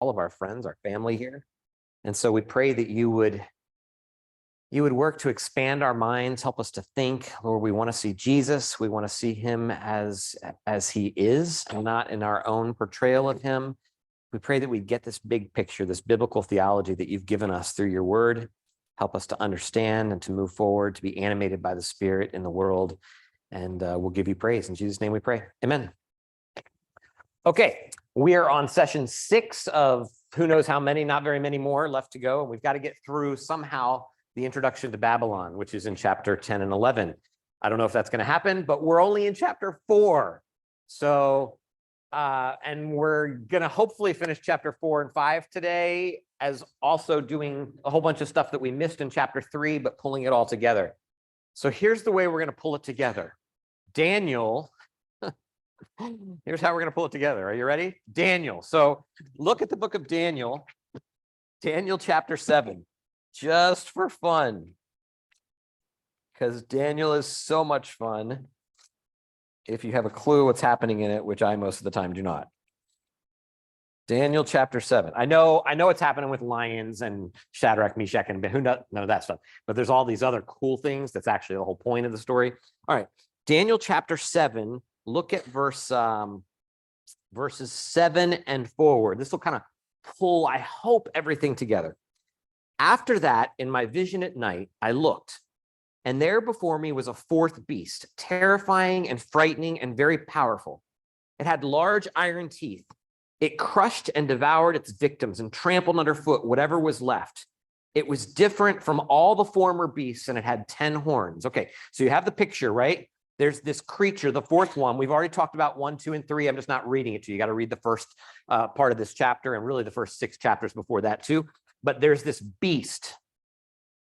all of our friends, our family here. And so we pray that you would work to expand our minds, help us to think. Lord, we want to see Jesus. We want to see him as he is, and not in our own portrayal of him. We pray that we get this big picture, this biblical theology that you've given us through your word. Help us to understand and to move forward, to be animated by the Spirit in the world. And we'll give you praise. In Jesus' name we pray. Amen. Okay, we are on session 6 of who knows how many, not very many more left to go. And we've got to get through somehow the introduction to Babylon, which is in chapter 10 and 11. I don't know if that's going to happen, but we're only in chapter 4. So, and we're going to hopefully finish chapter 4 and 5 today, as also doing a whole bunch of stuff that we missed in chapter 3, but pulling it all together. So here's the way we're going to pull it together. Daniel, here's how we're going to pull it together. Are you ready? Daniel. So look at the book of Daniel, Daniel chapter 7. Just for fun, because Daniel is so much fun if you have a clue what's happening in it, which I most of the time do not. Daniel chapter 7. I know it's happening with lions and Shadrach, Meshach, and who knows, none of that stuff, but there's all these other cool things. That's actually the whole point of the story. All right, Daniel chapter 7. Look at verses 7 and forward. This will kind of pull, I hope, everything together. After that, in my vision at night, I looked, and there before me was a fourth beast, terrifying and frightening and very powerful. It had large iron teeth. It crushed and devoured its victims and trampled underfoot whatever was left. It was different from all the former beasts, and it had 10 horns. Okay, so you have the picture, right? There's this creature, the fourth one. We've already talked about 1, 2, and 3. I'm just not reading it to you. You got to read the first part of this chapter, and really the first 6 chapters before that too. But there's this beast,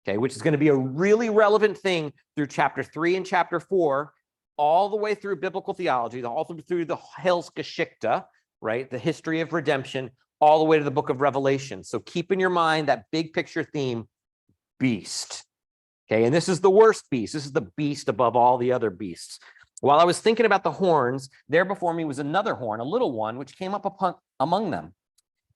okay, which is going to be a really relevant thing through chapter 3 and chapter 4, all the way through biblical theology, all through the Heilsgeschichte, right, the history of redemption, all the way to the book of Revelation. So keep in your mind that big picture theme, beast. Okay, and this is the worst beast. This is the beast above all the other beasts. While I was thinking about the horns, there before me was another horn, a little one, which came up among them.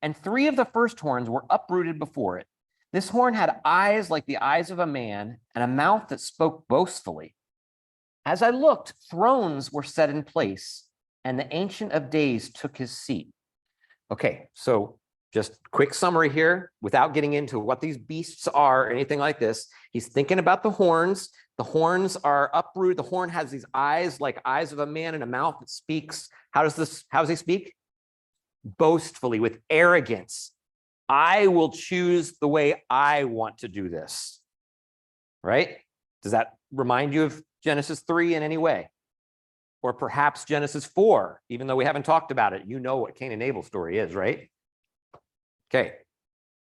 And 3 of the first horns were uprooted before it. This horn had eyes like the eyes of a man and a mouth that spoke boastfully. As I looked, thrones were set in place, and the Ancient of Days took his seat. Okay, so just quick summary here, without getting into what these beasts are or anything like this. He's thinking about the horns. The horns are uprooted. The horn has these eyes like eyes of a man and a mouth that speaks. How does he speak? Boastfully, with arrogance. I will choose the way I want to do this. Right? Does that remind you of Genesis 3 in any way? Or perhaps Genesis 4, even though we haven't talked about it. You know what Cain and Abel's story is, right? Okay.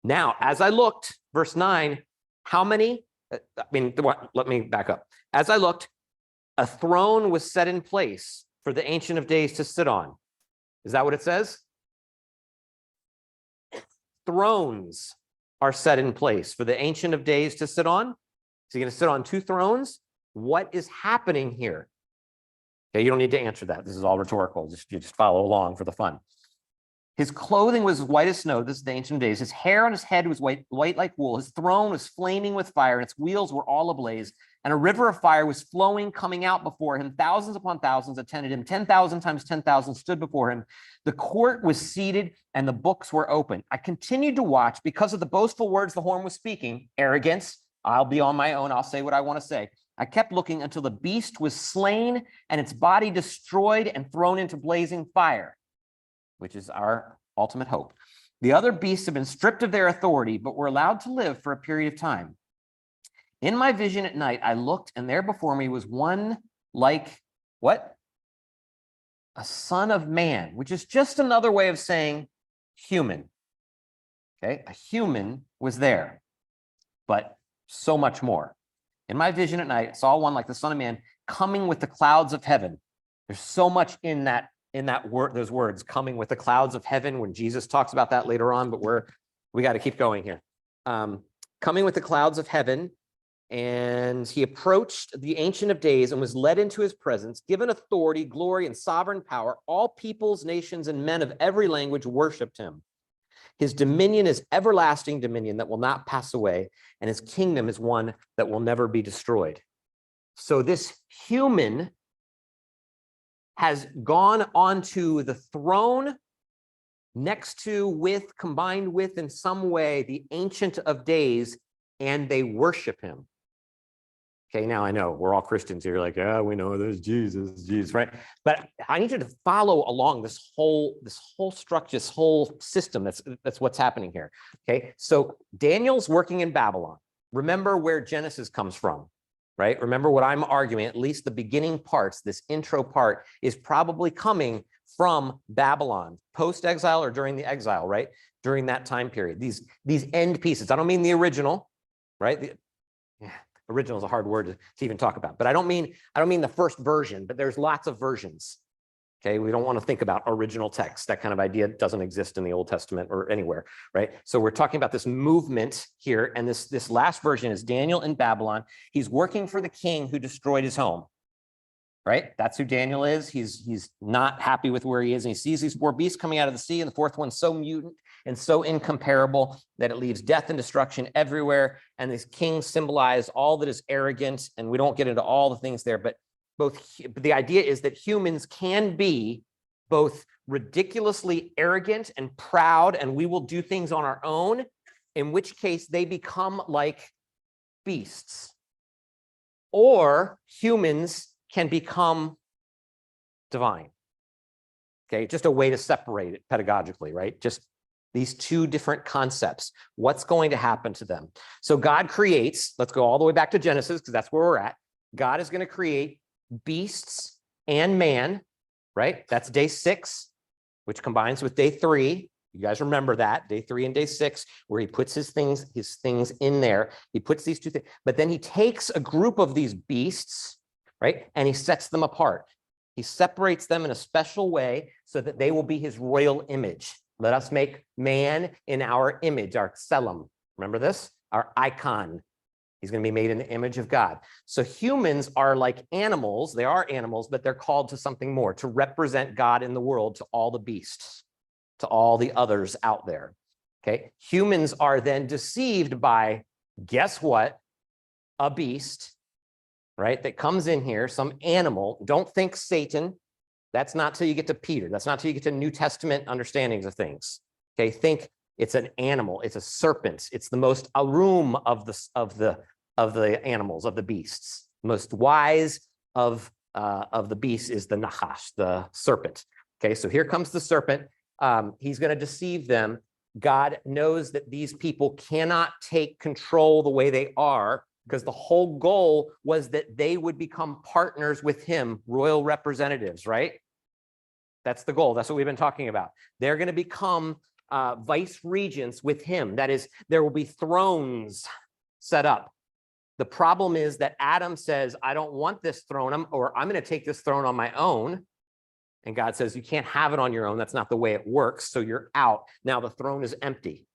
Now, as I looked, verse 9, how many? Let me back up. As I looked, a throne was set in place for the Ancient of Days to sit on. Is that what it says? Thrones are set in place for the Ancient of Days to sit on. Is he going to sit on 2 thrones? What is happening here? Okay, you don't need to answer that. This is all rhetorical. You just follow along for the fun. His clothing was white as snow. This is the Ancient of Days. His hair on his head was white like wool. His throne was flaming with fire, and its wheels were all ablaze. And a river of fire was flowing, coming out before him. Thousands upon thousands attended him. 10,000 times 10,000 stood before him. The court was seated, and the books were open. I continued to watch because of the boastful words the horn was speaking. Arrogance. I'll be on my own. I'll say what I want to say. I kept looking until the beast was slain and its body destroyed and thrown into blazing fire, which is our ultimate hope. The other beasts have been stripped of their authority, but were allowed to live for a period of time. In my vision at night, I looked, and there before me was one like, what? A son of man, which is just another way of saying human. Okay, a human was there, but so much more. In my vision at night, I saw one like the Son of Man coming with the clouds of heaven. There's so much in that word, those words, coming with the clouds of heaven, when Jesus talks about that later on, but we got to keep going here. Coming with the clouds of heaven, and he approached the Ancient of Days and was led into his presence, given authority, glory, and sovereign power. All peoples, nations, and men of every language worshiped him. His dominion is everlasting dominion that will not pass away, and his kingdom is one that will never be destroyed. So this human has gone onto the throne next to, with, combined with in some way, the Ancient of Days, and they worship him. Okay, now I know we're all Christians here, like, yeah, we know there's Jesus, right? But I need you to follow along this whole structure, this whole system. That's what's happening here. Okay, so Daniel's working in Babylon. Remember where Genesis comes from, right? Remember what I'm arguing, at least the beginning parts, this intro part is probably coming from Babylon, post-exile or during the exile, right? During that time period, these end pieces. I don't mean the original, right? Original is a hard word to even talk about, but I don't mean the first version, but there's lots of versions. Okay, we don't want to think about original text. That kind of idea doesn't exist in the Old Testament or anywhere, right? So we're talking about this movement here, and this last version is Daniel in Babylon. He's working for the king who destroyed his home, right? That's who Daniel is. He's not happy with where he is, and he sees these four beasts coming out of the sea, and the fourth one's so mutant and so incomparable that it leaves death and destruction everywhere. And these kings symbolize all that is arrogant, and we don't get into all the things there, but the idea is that humans can be both ridiculously arrogant and proud, and we will do things on our own, in which case they become like beasts. Or humans can become divine. Okay, just a way to separate it pedagogically, right? Just these two different concepts. What's going to happen to them? So God creates, let's go all the way back to Genesis, because that's where we're at. God is going to create beasts and man, right? That's day 6, which combines with day 3. You guys remember that, day 3 and day 6, where he puts his things in there. He puts these two things, but then he takes a group of these beasts, right? And he sets them apart. He separates them in a special way so that they will be his royal image. Let us make man in our image, our tselem. Remember this? Our icon. He's going to be made in the image of God. So humans are like animals. They are animals, but they're called to something more, to represent God in the world to all the beasts, to all the others out there. Okay. Humans are then deceived by, guess what? A beast, right? That comes in here, some animal. Don't think Satan. That's not till you get to Peter. That's not till you get to New Testament understandings of things. Okay, think it's an animal. It's a serpent. It's the most arum of the animals, of the beasts. Most wise of the beasts is the nachash, the serpent. Okay, so here comes the serpent. He's going to deceive them. God knows that these people cannot take control the way they are, because the whole goal was that they would become partners with him, royal representatives, right? That's the goal. That's what we've been talking about. They're going to become vice regents with him. That is, there will be thrones set up. The problem is that Adam says, I don't want this throne, or I'm going to take this throne on my own. And God says, you can't have it on your own. That's not the way it works. So you're out. Now the throne is empty.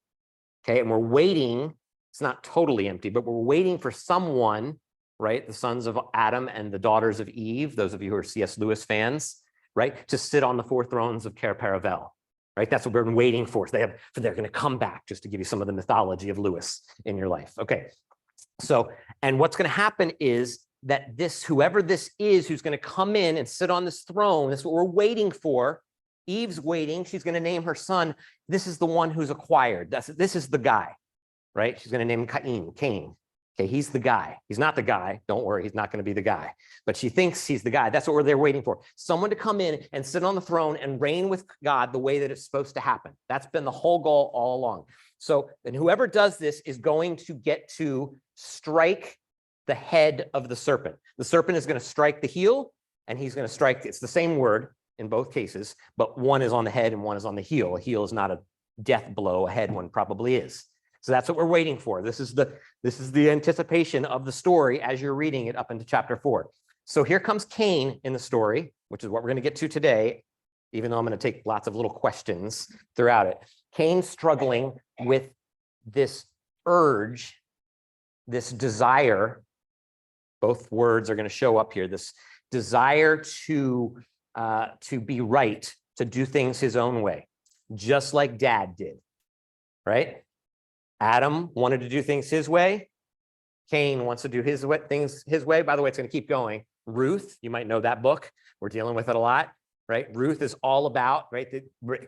Okay, and we're waiting. It's not totally empty, but we're waiting for someone, right? The sons of Adam and the daughters of Eve, those of you who are C.S. Lewis fans, right? To sit on the 4 thrones of Cair Paravel, right? That's what we've been waiting for. So they're going to come back, just to give you some of the mythology of Lewis in your life. Okay, so, and what's going to happen is that whoever this is, who's going to come in and sit on this throne, this is what we're waiting for. Eve's waiting. She's going to name her son. This is the one who's acquired. This is the guy. Right? She's going to name him Cain. Okay, he's the guy. He's not the guy. Don't worry, he's not going to be the guy. But she thinks he's the guy. That's what they're waiting for. Someone to come in and sit on the throne and reign with God the way that it's supposed to happen. That's been the whole goal all along. So, and whoever does this is going to get to strike the head of the serpent. The serpent is going to strike the heel, and he's going to strike, it's the same word in both cases, but one is on the head and one is on the heel. A heel is not a death blow. A head one probably is. So that's what we're waiting for. This is the anticipation of the story as you're reading it up into chapter 4. So here comes Cain in the story, which is what we're going to get to today, even though I'm going to take lots of little questions throughout it. Cain struggling with this urge, this desire, both words are going to show up here, this desire to be right, to do things his own way, just like Dad did. right? Adam wanted to do things his way. Cain wants to do things his way. By the way, it's going to keep going. Ruth, you might know that book. We're dealing with it a lot, right? Ruth is all about, right,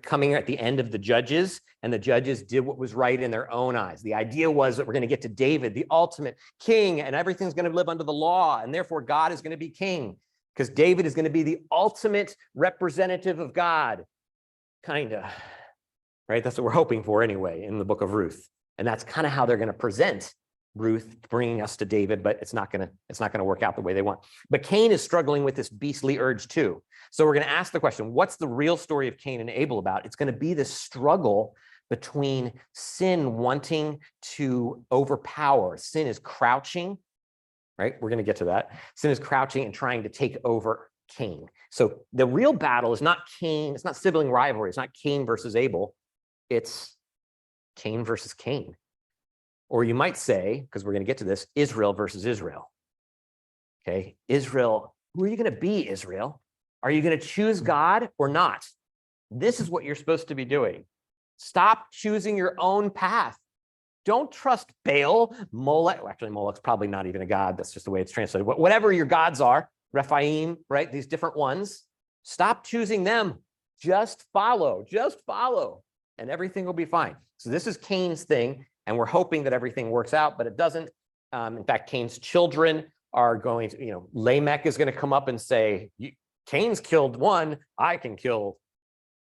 coming at the end of the judges, and the judges did what was right in their own eyes. The idea was that we're going to get to David, the ultimate king, and everything's going to live under the law, and therefore God is going to be king, because David is going to be the ultimate representative of God, kind of, right? That's what we're hoping for anyway in the book of Ruth. And that's kind of how they're going to present Ruth, bringing us to David, but it's not going to work out the way they want. But Cain is struggling with this beastly urge too. So we're going to ask the question, what's the real story of Cain and Abel about? It's going to be this struggle between sin wanting to overpower. Sin is crouching, right? We're going to get to that. Sin is crouching and trying to take over Cain. So the real battle is not Cain. It's not sibling rivalry. It's not Cain versus Abel. It's Cain versus Cain. Or you might say, because we're going to get to this, Israel versus Israel. Okay, Israel, who are you going to be, Israel? Are you going to choose God or not? This is what you're supposed to be doing. Stop choosing your own path. Don't trust Baal, Molech. Well, actually, Molech's probably not even a god. That's just the way it's translated. Whatever your gods are, Rephaim, right? These different ones. Stop choosing them. Just follow, and everything will be fine. So this is Cain's thing. And we're hoping that everything works out, but it doesn't. In fact, Cain's children are going to, Lamech is going to come up and say, Cain's killed one, I can kill.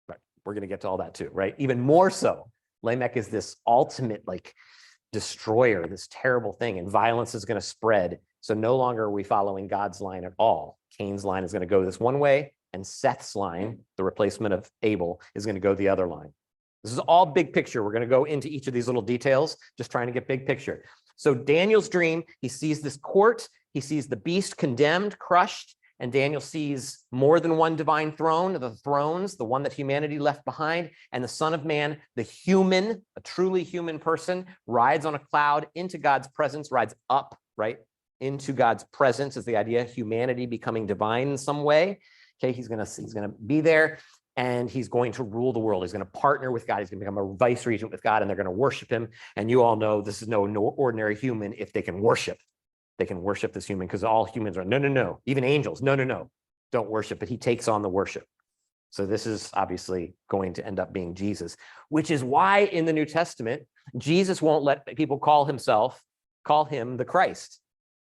But we're going to get to all that too, right? Even more so, Lamech is this ultimate destroyer, this terrible thing, and violence is going to spread. So no longer are we following God's line at all. Cain's line is going to go this one way, and Seth's line, the replacement of Abel, is going to go the other line. This is all big picture. We're going to go into each of these little details, just trying to get big picture. So Daniel's dream, he sees this court, he sees the beast condemned, crushed, and Daniel sees more than one divine throne, the thrones, the one that humanity left behind, and the Son of Man, the human, a truly human person, rides on a cloud into God's presence, rides up, right, into God's presence is the idea, humanity becoming divine in some way. Okay, he's gonna be there. And he's going to rule the world. He's going to partner with God. He's going to become a vice regent with God, and they're going to worship him. And you all know this is no ordinary human if they can worship. They can worship this human, because all humans are, no. Even angels, no. Don't worship. But he takes on the worship. So this is obviously going to end up being Jesus, which is why in the New Testament, Jesus won't let people call him the Christ,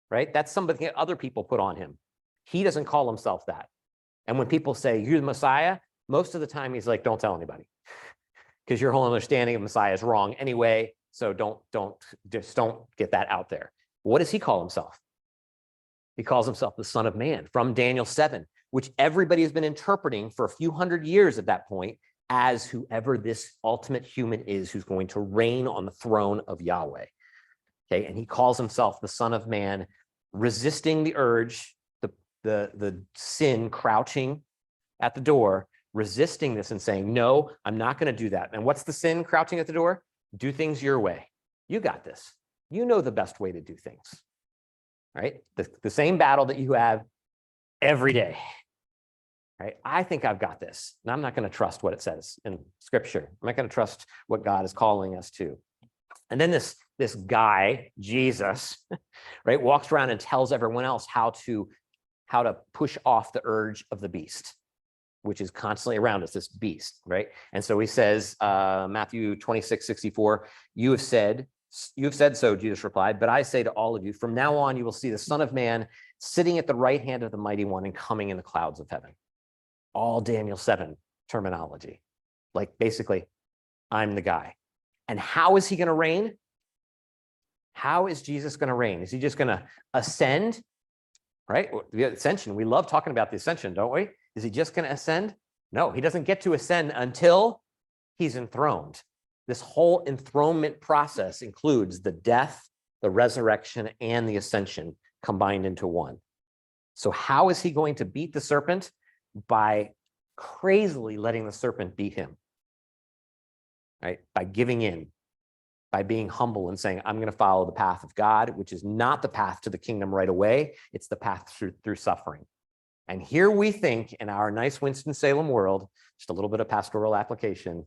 right? That's something that other people put on him. He doesn't call himself that. And when people say, you're the Messiah, most of the time he's like, don't tell anybody, because your whole understanding of Messiah is wrong anyway. So don't get that out there. What does he call himself? He calls himself the Son of Man from Daniel 7, which everybody has been interpreting for a few hundred years at that point as whoever this ultimate human is who's going to reign on the throne of Yahweh. Okay, and he calls himself the Son of Man, resisting the urge, the sin crouching at the door, resisting this and saying, no, I'm not going to do that. And what's the sin crouching at the door? Do things your way. You got this. You know the best way to do things, right? The same battle that you have every day, right? I think I've got this, and I'm not going to trust what it says in Scripture. I'm not going to trust what God is calling us to. And then this guy, Jesus, right, walks around and tells everyone else how to push off the urge of the beast, which is constantly around us, this beast, right? And so he says, Matthew 26:64, you have said so, Jesus replied, but I say to all of you, from now on, you will see the Son of Man sitting at the right hand of the Mighty One and coming in the clouds of heaven. All Daniel 7 terminology. Like basically, I'm the guy. And how is he going to reign? How is Jesus going to reign? Is he just going to ascend? Right? The ascension, we love talking about the ascension, don't we? Is he just going to ascend? No, he doesn't get to ascend until he's enthroned. This whole enthronement process includes the death, the resurrection, and the ascension combined into one. So how is he going to beat the serpent? By crazily letting the serpent beat him, right? By giving in, by being humble and saying, I'm going to follow the path of God, which is not the path to the kingdom right away. It's the path through suffering. And here we think in our nice Winston-Salem world, just a little bit of pastoral application,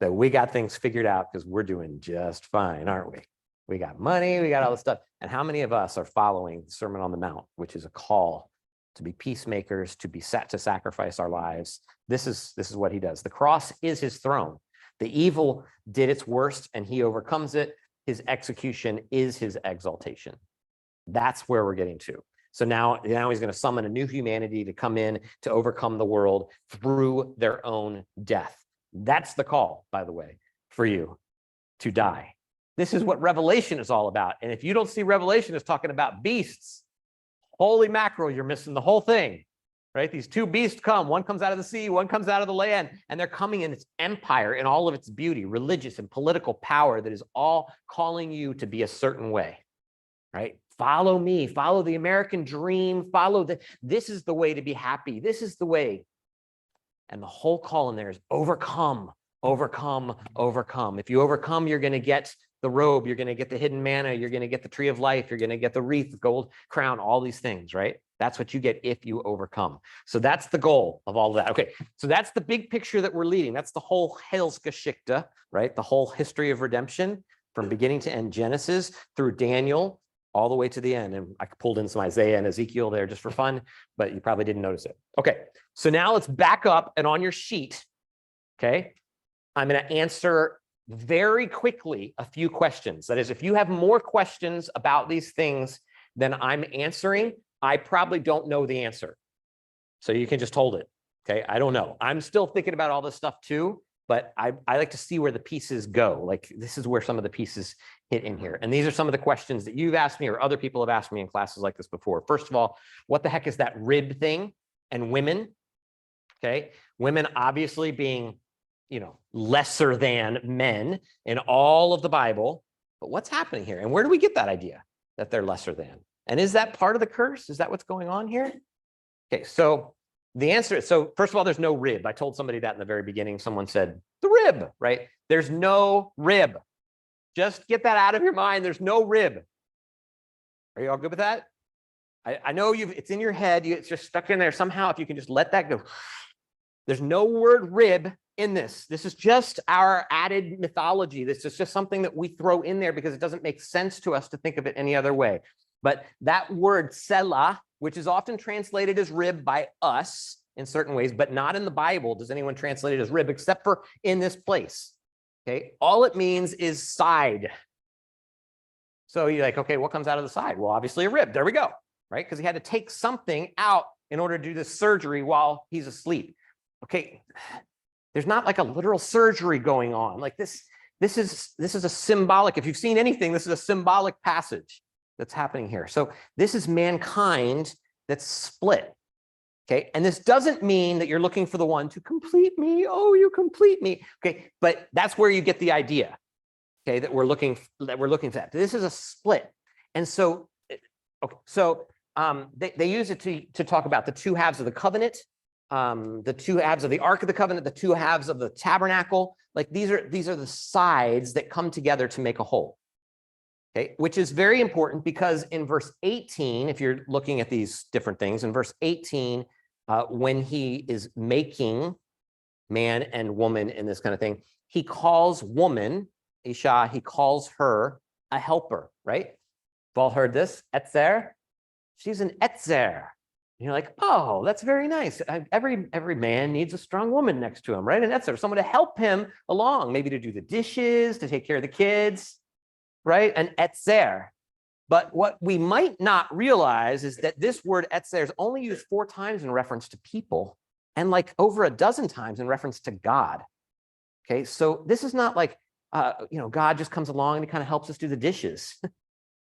that we got things figured out because we're doing just fine, aren't we? We got money, we got all this stuff. And how many of us are following the Sermon on the Mount, which is a call to be peacemakers, to be set to sacrifice our lives? This is what he does. The cross is his throne. The evil did its worst and he overcomes it. His execution is his exaltation. That's where we're getting to. So now he's going to summon a new humanity to come in to overcome the world through their own death. That's the call, by the way, for you to die. This is what Revelation is all about. And if you don't see Revelation as talking about beasts, holy mackerel, you're missing the whole thing, right? These two beasts come, one comes out of the sea, one comes out of the land, and they're coming in its empire in all of its beauty, religious and political power that is all calling you to be a certain way, right? Follow me, follow the American dream, this is the way to be happy. This is the way. And the whole call in there is overcome, overcome, overcome. If you overcome, you're going to get the robe, you're going to get the hidden manna, you're going to get the tree of life, you're going to get the wreath, the gold crown, all these things, right? That's what you get if you overcome. So that's the goal of all of that. Okay, so that's the big picture that we're leading. That's the whole Heilsgeschichte, right? The whole history of redemption from beginning to end, Genesis through Daniel, all the way to the end. And I pulled in some Isaiah and Ezekiel there just for fun, but you probably didn't notice it. Okay, so now let's back up, and on your sheet, okay, I'm going to answer very quickly a few questions. That is, if you have more questions about these things than I'm answering, I probably don't know the answer. So you can just hold it, okay? I don't know. I'm still thinking about all this stuff too, but I like to see where the pieces go. Like, this is where some of the pieces hit in here. And these are some of the questions that you've asked me or other people have asked me in classes like this before. First of all, what the heck is that rib thing? And women, okay? Women obviously being, lesser than men in all of the Bible. But what's happening here? And where do we get that idea that they're lesser than? And is that part of the curse? Is that what's going on here? Okay, so the answer is, so first of all, there's no rib. I told somebody that in the very beginning. Someone said, the rib, right? There's no rib. Just get that out of your mind. There's no rib. Are you all good with that? I know it's in your head. It's just stuck in there somehow. If you can just let that go. There's no word rib in this. This is just our added mythology. This is just something that we throw in there because it doesn't make sense to us to think of it any other way. But that word selah, which is often translated as rib by us in certain ways, but not in the Bible does anyone translate it as rib, except for in this place. Okay, all it means is side. So you're like, okay, what comes out of the side? Well, obviously a rib. There we go, right? Because he had to take something out in order to do this surgery while he's asleep. Okay, there's not like a literal surgery going on. Like this is a symbolic. If you've seen anything, this is a symbolic passage that's happening here. So this is mankind that's split. Okay, and this doesn't mean that you're looking for the one to complete me. Oh, you complete me. Okay, but that's where you get the idea. Okay, that we're looking for that. This is a split, and so okay, so they use it to talk about the two halves of the covenant, the two halves of the Ark of the Covenant, the two halves of the tabernacle. Like these are the sides that come together to make a whole. Okay, which is very important because in verse 18, if you're looking at these different things, in verse 18, when he is making man and woman in this kind of thing, he calls woman, Isha, he calls her a helper, right? You've all heard this, etzer. She's an etzer. And you're like, oh, that's very nice. Every man needs a strong woman next to him, right? An etzer, someone to help him along, maybe to do the dishes, to take care of the kids, right? An etzer. But what we might not realize is that this word etzer is only used 4 times in reference to people and like over a dozen times in reference to God. Okay, so this is not like, God just comes along and he kind of helps us do the dishes,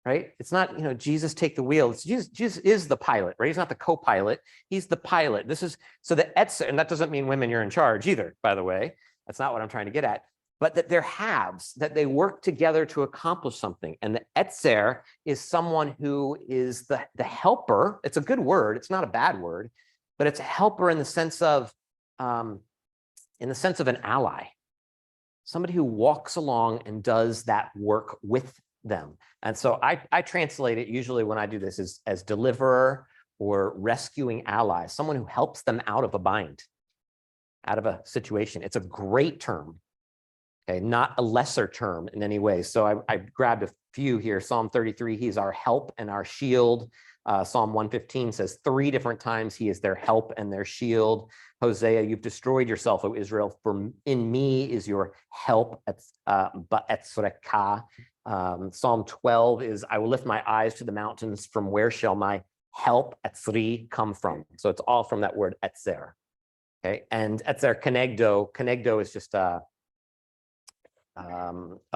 right? It's not, Jesus take the wheel. It's Jesus is the pilot, right? He's not the co-pilot. He's the pilot. This is, so the etzer, and that doesn't mean women, you're in charge either, by the way. That's not what I'm trying to get at. But that they're halves, that they work together to accomplish something. And the etzer is someone who is the helper. It's a good word. It's not a bad word, but it's a helper in the sense of an ally, somebody who walks along and does that work with them. And so I translate it usually when I do this as deliverer or rescuing allies, someone who helps them out of a bind, out of a situation. It's a great term. Okay, not a lesser term in any way. So I grabbed a few here. Psalm 33, he's our help and our shield. Psalm 115 says 3 different times he is their help and their shield. Hosea, you've destroyed yourself, O Israel, for in me is your help. Psalm 12 is, I will lift my eyes to the mountains, from where shall my help, etzri, come from? So it's all from that word etzer. Okay, and etzer kenegdo. Kenegdo is just a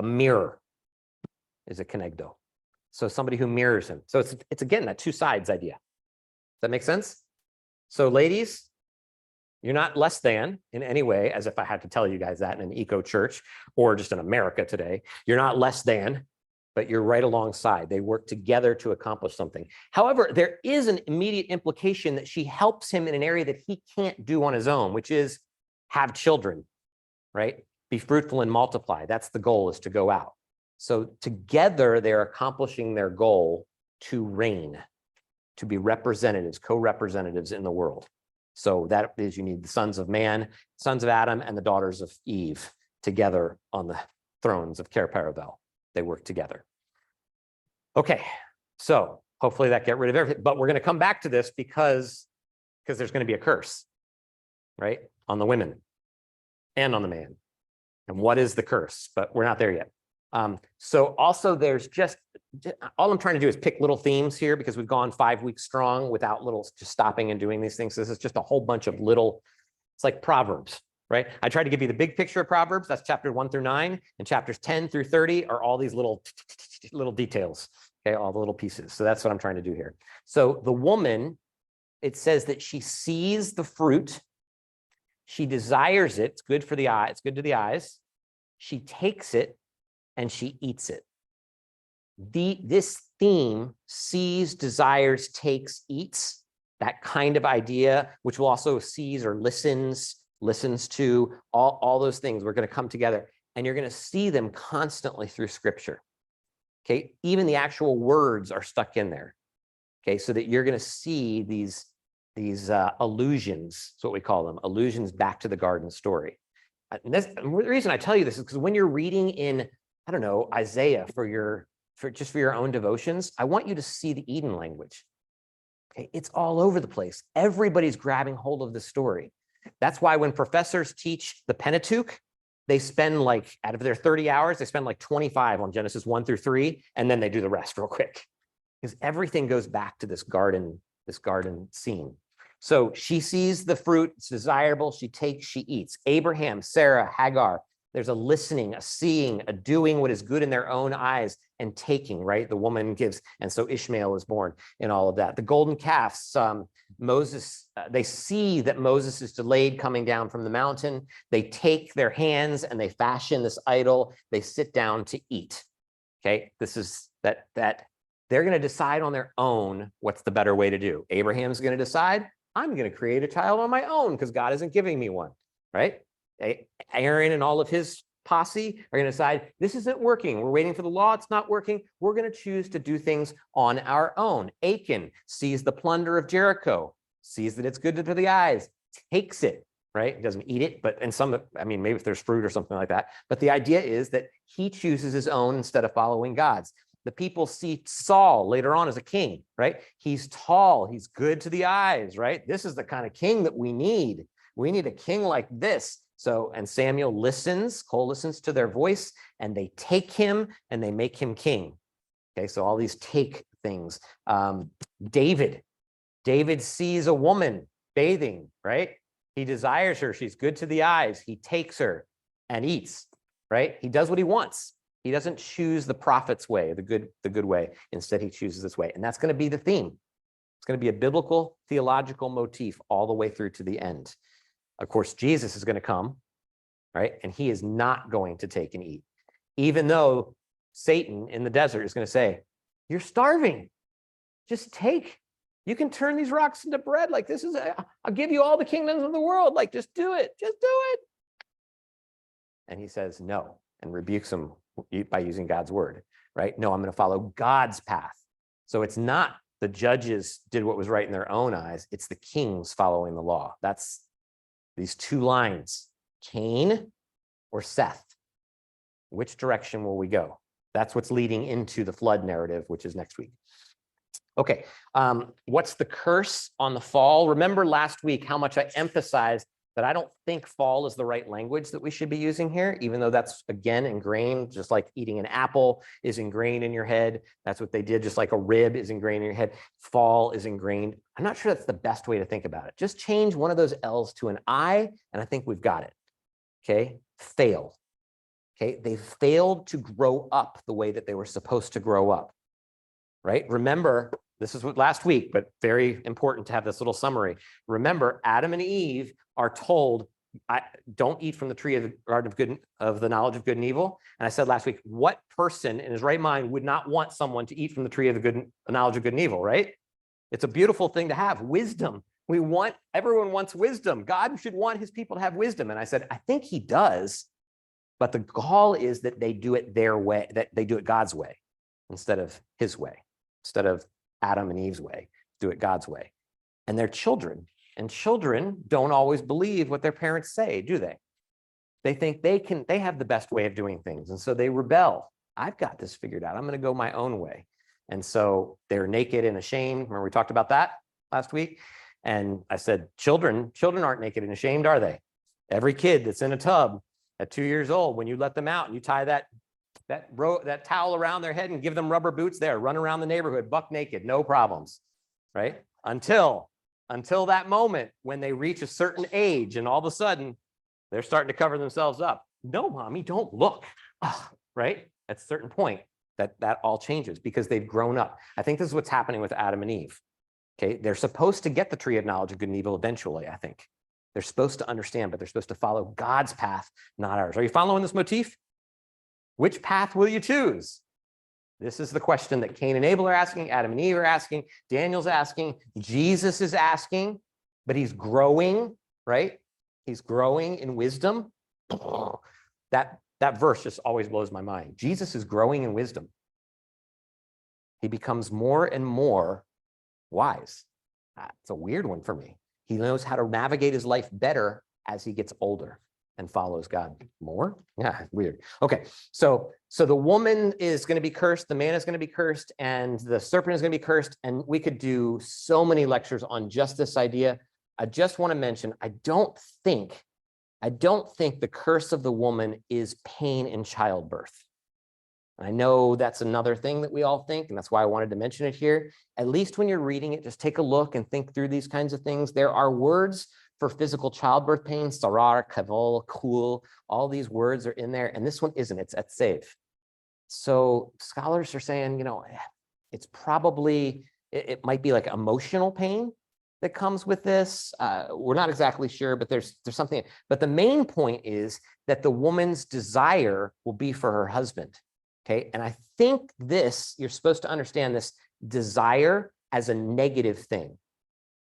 mirror, is a kenegdo. So somebody who mirrors him. So it's again that 2 sides idea. Does that make sense? So ladies, you're not less than in any way, as if I had to tell you guys that in an eco church or just in America today. You're not less than, but you're right alongside. They work together to accomplish something. However, there is an immediate implication that she helps him in an area that he can't do on his own, which is have children, right? Be fruitful and multiply. That's the goal, is to go out. So together they're accomplishing their goal to reign, to be representatives, co-representatives in the world. So that is, you need the sons of man, sons of Adam, and the daughters of Eve together on the thrones of Ker Parabel. They work together. Okay, so hopefully that get rid of everything. But we're going to come back to this because there's going to be a curse, right? On the women and on the man. And what is the curse? But we're not there yet. So also there's just, all I'm trying to do is pick little themes here, because we've gone 5 weeks strong without just stopping and doing these things. This is just a whole bunch of little, it's like Proverbs, right? I tried to give you the big picture of Proverbs. That's chapter 1 through 9, and chapters 10 through 30 are all these little details, okay? All the little pieces. So that's what I'm trying to do here. So the woman, it says that she sees the fruit. She desires it. It's good for the eye. It's good to the eyes. She takes it and she eats it. This theme, sees, desires, takes, eats, that kind of idea, which will also sees or listens to, all those things, we're going to come together, and you're going to see them constantly through Scripture. Okay, even the actual words are stuck in there. Okay, so that you're going to see these allusions, that's what we call them, allusions back to the garden story. And the reason I tell you this is because when you're reading in, I don't know, Isaiah for your own devotions, I want you to see the Eden language. Okay, it's all over the place. Everybody's grabbing hold of the story. That's why when professors teach the Pentateuch, they spend like, out of their 30 hours, they spend like 25 on Genesis 1 through 3, and then they do the rest real quick. Because everything goes back to this garden scene. So she sees the fruit, it's desirable, she takes, she eats. Abraham, Sarah, Hagar, there's a listening, a seeing, a doing what is good in their own eyes, and taking, right? The woman gives, and so Ishmael is born in all of that. The golden calves, Moses, they see that Moses is delayed coming down from the mountain. They take their hands and they fashion this idol. They sit down to eat. Okay, this is that they're going to decide on their own what's the better way to do. Abraham's going to decide, I'm going to create a child on my own because God isn't giving me one, right? Aaron and all of his posse are going to decide, this isn't working. We're waiting for the law. It's not working. We're going to choose to do things on our own. Achan sees the plunder of Jericho, sees that it's good to the eyes, takes it, right? He doesn't eat it, but in some, I mean, maybe if there's fruit or something like that. But the idea is that he chooses his own instead of following God's. The people see Saul later on as a king, right? He's tall, he's good to the eyes, right? This is the kind of king that we need. We need a king like this. So, and Samuel listens, Cole listens to their voice, and they take him and they make him king. Okay, so all these take things. David sees a woman bathing, right? He desires her, she's good to the eyes. He takes her and eats, right? He does what he wants. He doesn't choose the prophet's way, the good way. Instead, he chooses this way. And that's going to be the theme. It's going to be a biblical, theological motif all the way through to the end. Of course, Jesus is going to come, right? And he is not going to take and eat. Even though Satan in the desert is going to say, you're starving. Just take. You can turn these rocks into bread. Like this is, I'll give you all the kingdoms of the world. Like just do it. Just do it. And he says no and rebukes him by using God's word, right? No, I'm going to follow God's path. So it's not the judges did what was right in their own eyes. It's the kings following the law. That's these two lines, Cain or Seth. Which direction will we go? That's what's leading into the flood narrative, which is next week. Okay, what's the curse on the fall? Remember last week how much I emphasized that I don't think fall is the right language that we should be using here, even though that's, again, ingrained, just like eating an apple is ingrained in your head. That's what they did, just like a rib is ingrained in your head. Fall is ingrained. I'm not sure that's the best way to think about it. Just change one of those L's to an I, and I think we've got it. Okay, fail. Okay, they failed to grow up the way that they were supposed to grow up. Right? Remember, this is what last week, but very important to have this little summary. Remember, Adam and Eve are told, don't eat from the tree of the garden of the knowledge of good and evil. And I said last week, what person in his right mind would not want someone to eat from the tree of the knowledge of good and evil, right? It's a beautiful thing to have, wisdom. Everyone wants wisdom. God should want his people to have wisdom. And I said, I think he does, but the gall is that they do it their way, that they do it God's way instead of his way. Instead of Adam and Eve's way, do it God's way. And they're children, and children don't always believe what their parents say, do they? They think they have the best way of doing things, and so they rebel. I've got this figured out. I'm going to go my own way. And so they're naked and ashamed. Remember we talked about that last week? And I said, children aren't naked and ashamed, are they? Every kid that's in a tub at 2 years old, when you let them out and you tie that towel around their head and give them rubber boots, there, run around the neighborhood, buck naked, no problems, right? Until that moment when they reach a certain age and all of a sudden they're starting to cover themselves up. No, mommy, don't look, right? At a certain point that all changes because they've grown up. I think this is what's happening with Adam and Eve. Okay, they're supposed to get the tree of knowledge of good and evil eventually, I think. They're supposed to understand, but they're supposed to follow God's path, not ours. Are you following this motif? Which path will you choose? This is the question that Cain and Abel are asking, Adam and Eve are asking, Daniel's asking, Jesus is asking, but he's growing, right? He's growing in wisdom. That verse just always blows my mind. Jesus is growing in wisdom. He becomes more and more wise. It's a weird one for me. He knows how to navigate his life better as he gets older and follows God more. Yeah, weird. Okay, so the woman is going to be cursed, the man is going to be cursed, and the serpent is going to be cursed. And we could do so many lectures on just this idea. I just want to mention, I don't think the curse of the woman is pain in childbirth. I know that's another thing that we all think, and that's why I wanted to mention it here. At least when you're reading it, just take a look and think through these kinds of things. There are words for physical childbirth pain, sarar, kavol, kul, all these words are in there, and this one isn't, it's at save. So scholars are saying, it's probably, it might be like emotional pain that comes with this. We're not exactly sure, but there's something. But the main point is that the woman's desire will be for her husband. Okay, and I think you're supposed to understand this desire as a negative thing.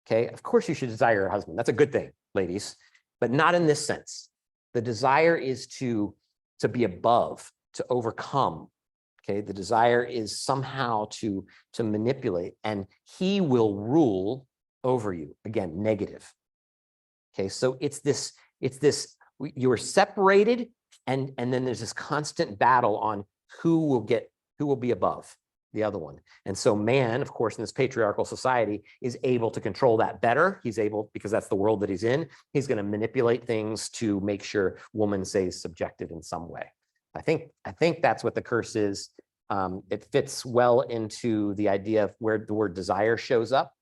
Okay, of course you should desire your husband. That's a good thing, ladies, but not in this sense. The desire is to be above, to overcome. Okay, the desire is somehow to manipulate, and he will rule over you. Again, negative. Okay, so it's this, you are separated, and then there's this constant battle on who will be above the other one. And so man, of course, in this patriarchal society is able to control that better. He's able, because that's the world that he's in, he's going to manipulate things to make sure woman stays subjected in some way. I think that's what the curse is. It fits well into the idea of where the word desire shows up,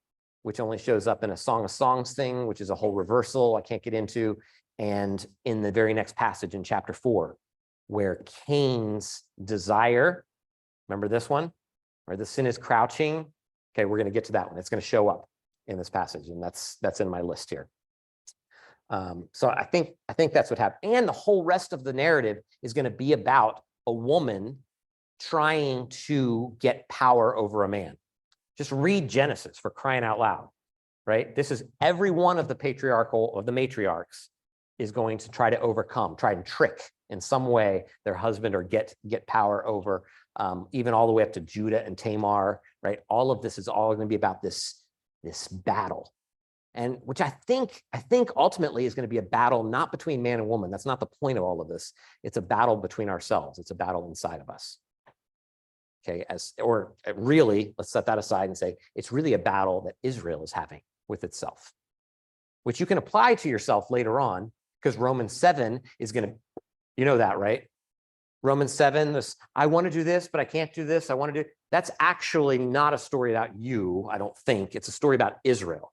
which only shows up in a Song of Songs thing, which is a whole reversal I can't get into. And in the very next passage in chapter 4, where Cain's desire, remember this one, where the sin is crouching. Okay, we're going to get to that one. It's going to show up in this passage, and that's in my list here. So I think that's what happened. And the whole rest of the narrative is going to be about a woman trying to get power over a man. Just read Genesis, for crying out loud, right? This is every one of the matriarchs is going to try to overcome, try and trick in some way their husband or get power over, even all the way up to Judah and Tamar, right? All of this is all going to be about this battle. and which I think ultimately is going to be a battle not between man and woman. That's not the point of all of this. It's a battle between ourselves. It's a battle inside of us. Okay, or really, let's set that aside and say it's really a battle that Israel is having with itself, which you can apply to yourself later on, because Romans 7 is going to, you know that, right? Romans 7, this, I want to do this, but I can't do this. I want to do, that's actually not a story about you, I don't think. It's a story about Israel.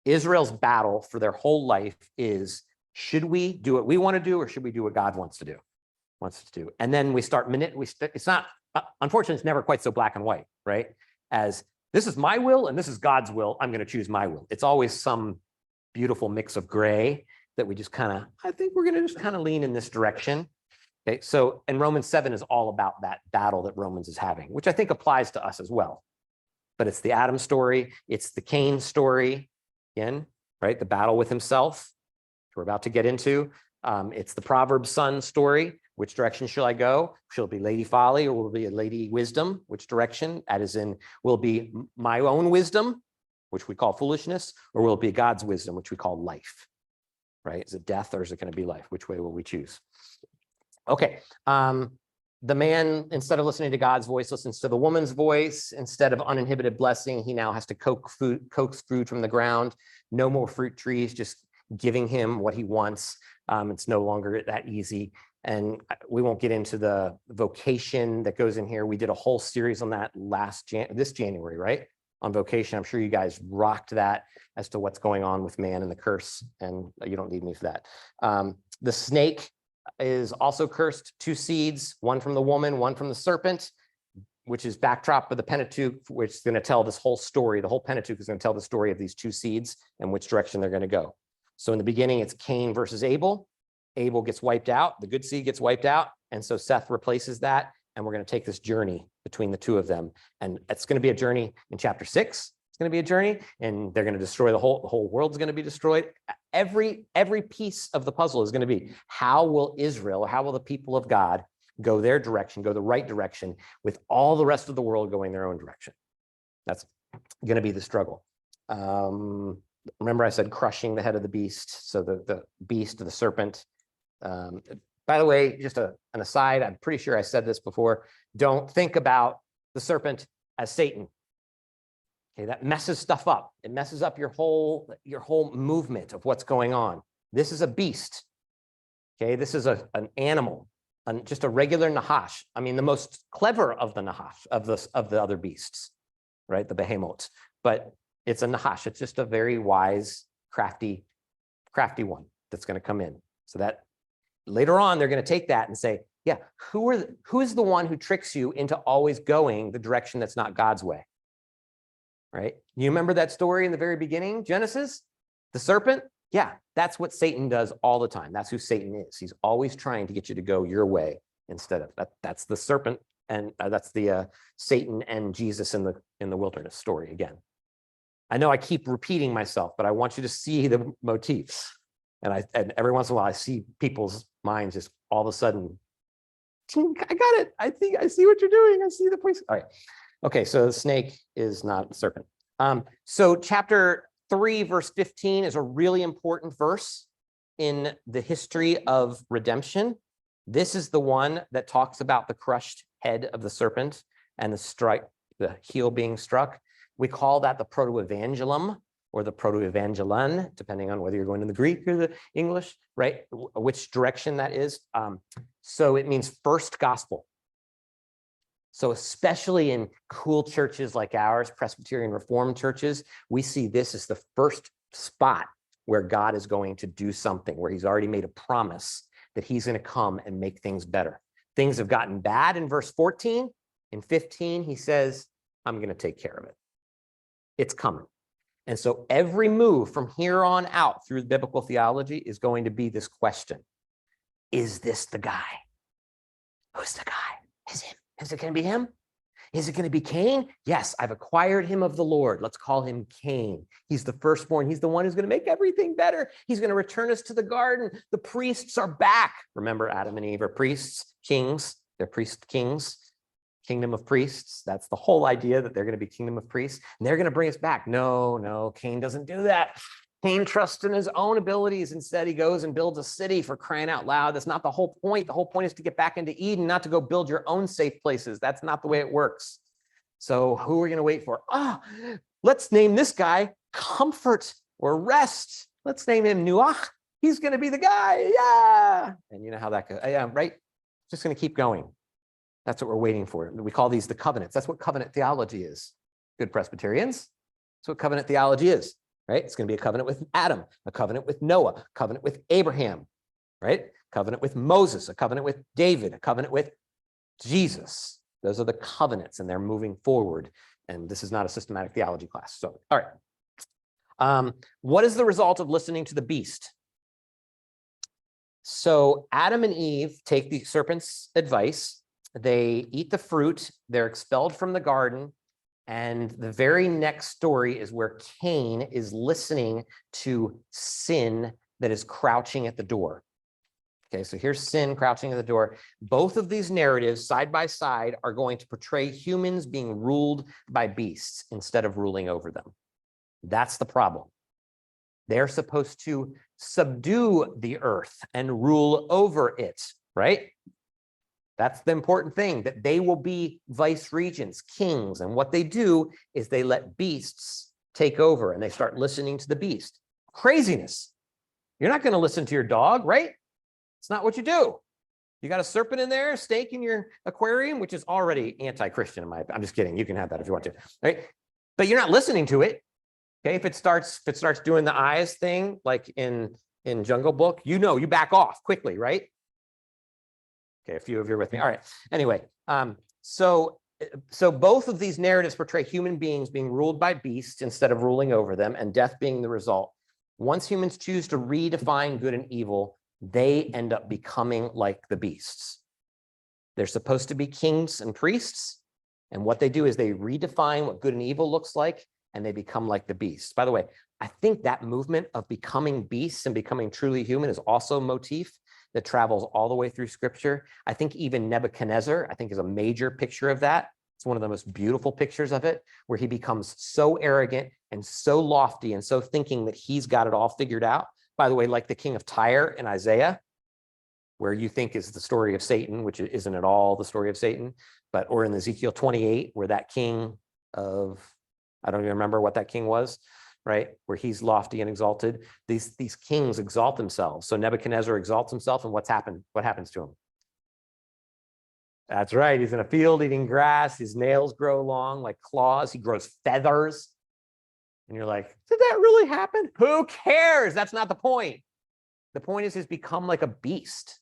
Israel's battle for their whole life is, should we do what we want to do, or should we do what God wants to do? And then we start, it's not, unfortunately, it's never quite so black and white, right? As this is my will and this is God's will, I'm going to choose my will. It's always some beautiful mix of gray that we just kind of, I think we're going to just kind of lean in this direction. Okay, so, and Romans 7 is all about that battle that Romans is having, which I think applies to us as well. But it's the Adam story, it's the Cain story, again, right? The battle with himself, which we're about to get into. It's the Proverbs son story. Which direction shall I go? Shall it be Lady Folly, or will it be a Lady Wisdom? Which direction? That is in, will it be my own wisdom, which we call foolishness, or will it be God's wisdom, which we call life, right? Is it death, or is it going to be life? Which way will we choose? Okay, the man, instead of listening to God's voice, listens to the woman's voice. Instead of uninhibited blessing, he now has to coax food from the ground. No more fruit trees, just giving him what he wants. It's no longer that easy. And we won't get into the vocation that goes in here. We did a whole series on that this January, right? On vocation. I'm sure you guys rocked that as to what's going on with man and the curse, and you don't need me for that. The snake is also cursed, 2 seeds, one from the woman, one from the serpent, which is backdrop of the Pentateuch, which is going to tell this whole story. The whole Pentateuch is going to tell the story of these 2 seeds and which direction they're going to go. So in the beginning, it's Cain versus Abel. Abel gets wiped out, the good seed gets wiped out, and so Seth replaces that, and we're going to take this journey between the 2 of them, and it's going to be a journey in chapter 6. It's going to be a journey, and they're going to destroy the whole world's going to be destroyed. Every piece of the puzzle is going to be, how will Israel, how will the people of God go their direction, go the right direction, with all the rest of the world going their own direction? That's going to be the struggle. Remember I said crushing the head of the beast, so the beast, the serpent. By the way, just an aside, I'm pretty sure I said this before, don't think about the serpent as Satan. Okay, that messes stuff up. It messes up your whole movement of what's going on. This is a beast. Okay, this is an animal, just a regular Nahash. I mean, the most clever of the Nahash, of the other beasts, right? The behemoths. But it's a Nahash. It's just a very wise, crafty one that's going to come in. So that later on, they're going to take that and say, yeah, who is the one who tricks you into always going the direction that's not God's way? Right? You remember that story in the very beginning, Genesis? The serpent? Yeah, that's what Satan does all the time. That's who Satan is. He's always trying to get you to go your way instead of that. That's the serpent, and that's the Satan and Jesus in the wilderness story again. I know I keep repeating myself, but I want you to see the motifs. And every once in a while, I see people's minds just all of a sudden, I got it. I think I see what you're doing. I see the place. All right. Okay, so the snake is not a serpent. So chapter 3, verse 15 is a really important verse in the history of redemption. This is the one that talks about the crushed head of the serpent and the heel being struck. We call that the proto-evangelum, or the proto-evangelon, depending on whether you're going to the Greek or the English, right? Which direction that is. So it means first gospel. So especially in cool churches like ours, Presbyterian Reformed churches, we see this as the first spot where God is going to do something, where he's already made a promise that he's going to come and make things better. Things have gotten bad in verse 14. In 15, he says, I'm going to take care of it. It's coming. And so every move from here on out through biblical theology is going to be this question. Is this the guy? Who's the guy? Is him? Is it going to be him? Is it going to be Cain? Yes, I've acquired him of the Lord. Let's call him Cain. He's the firstborn. He's the one who's going to make everything better. He's going to return us to the garden. The priests are back. Remember, Adam and Eve are priests, kings. They're priest kings, kingdom of priests. That's the whole idea, that they're going to be kingdom of priests. And they're going to bring us back. No, Cain doesn't do that. Cain trusts in his own abilities. Instead, he goes and builds a city, for crying out loud. That's not the whole point. The whole point is to get back into Eden, not to go build your own safe places. That's not the way it works. So who are we going to wait for? Let's name this guy Comfort or Rest. Let's name him Nuach. He's going to be the guy. Yeah. And you know how that goes. Yeah, right? Just going to keep going. That's what we're waiting for. We call these the covenants. That's what covenant theology is. Good Presbyterians. That's what covenant theology is, right? It's going to be a covenant with Adam, a covenant with Noah, a covenant with Abraham, right? Covenant with Moses, a covenant with David, a covenant with Jesus. Those are the covenants, and they're moving forward. And this is not a systematic theology class. So, all right. What is the result of listening to the beast? So Adam and Eve take the serpent's advice. They eat the fruit. They're expelled from the garden. And the very next story is where Cain is listening to sin that is crouching at the door. Okay, so here's sin crouching at the door. Both of these narratives, side by side, are going to portray humans being ruled by beasts instead of ruling over them. That's the problem. They're supposed to subdue the earth and rule over it, right? That's the important thing, that they will be vice regents, kings. And what they do is they let beasts take over, and they start listening to the beast. Craziness. You're not going to listen to your dog, right? It's not what you do. You got a serpent in there, snake in your aquarium, which is already anti-Christian in my opinion. I'm just kidding. You can have that if you want to, right? But you're not listening to it. Okay, if it starts doing the eyes thing, like in Jungle Book, you back off quickly, right? Okay, a few of you are with me. All right. Anyway, so both of these narratives portray human beings being ruled by beasts instead of ruling over them, and death being the result. Once humans choose to redefine good and evil, they end up becoming like the beasts. They're supposed to be kings and priests, and what they do is they redefine what good and evil looks like, and they become like the beasts. By the way, I think that movement of becoming beasts and becoming truly human is also a motif that travels all the way through Scripture. I think even Nebuchadnezzar, I think, is a major picture of that. It's one of the most beautiful pictures of it, where he becomes so arrogant and so lofty and so thinking that he's got it all figured out. By the way, like the king of Tyre in Isaiah, where you think is the story of Satan, which isn't at all the story of Satan, or in Ezekiel 28, where that king of, I don't even remember what that king was, right? Where he's lofty and exalted. These kings exalt themselves. So Nebuchadnezzar exalts himself, and what happens to him? That's right. He's in a field eating grass. His nails grow long like claws. He grows feathers. And you're like, did that really happen? Who cares? That's not the point. The point is he's become like a beast,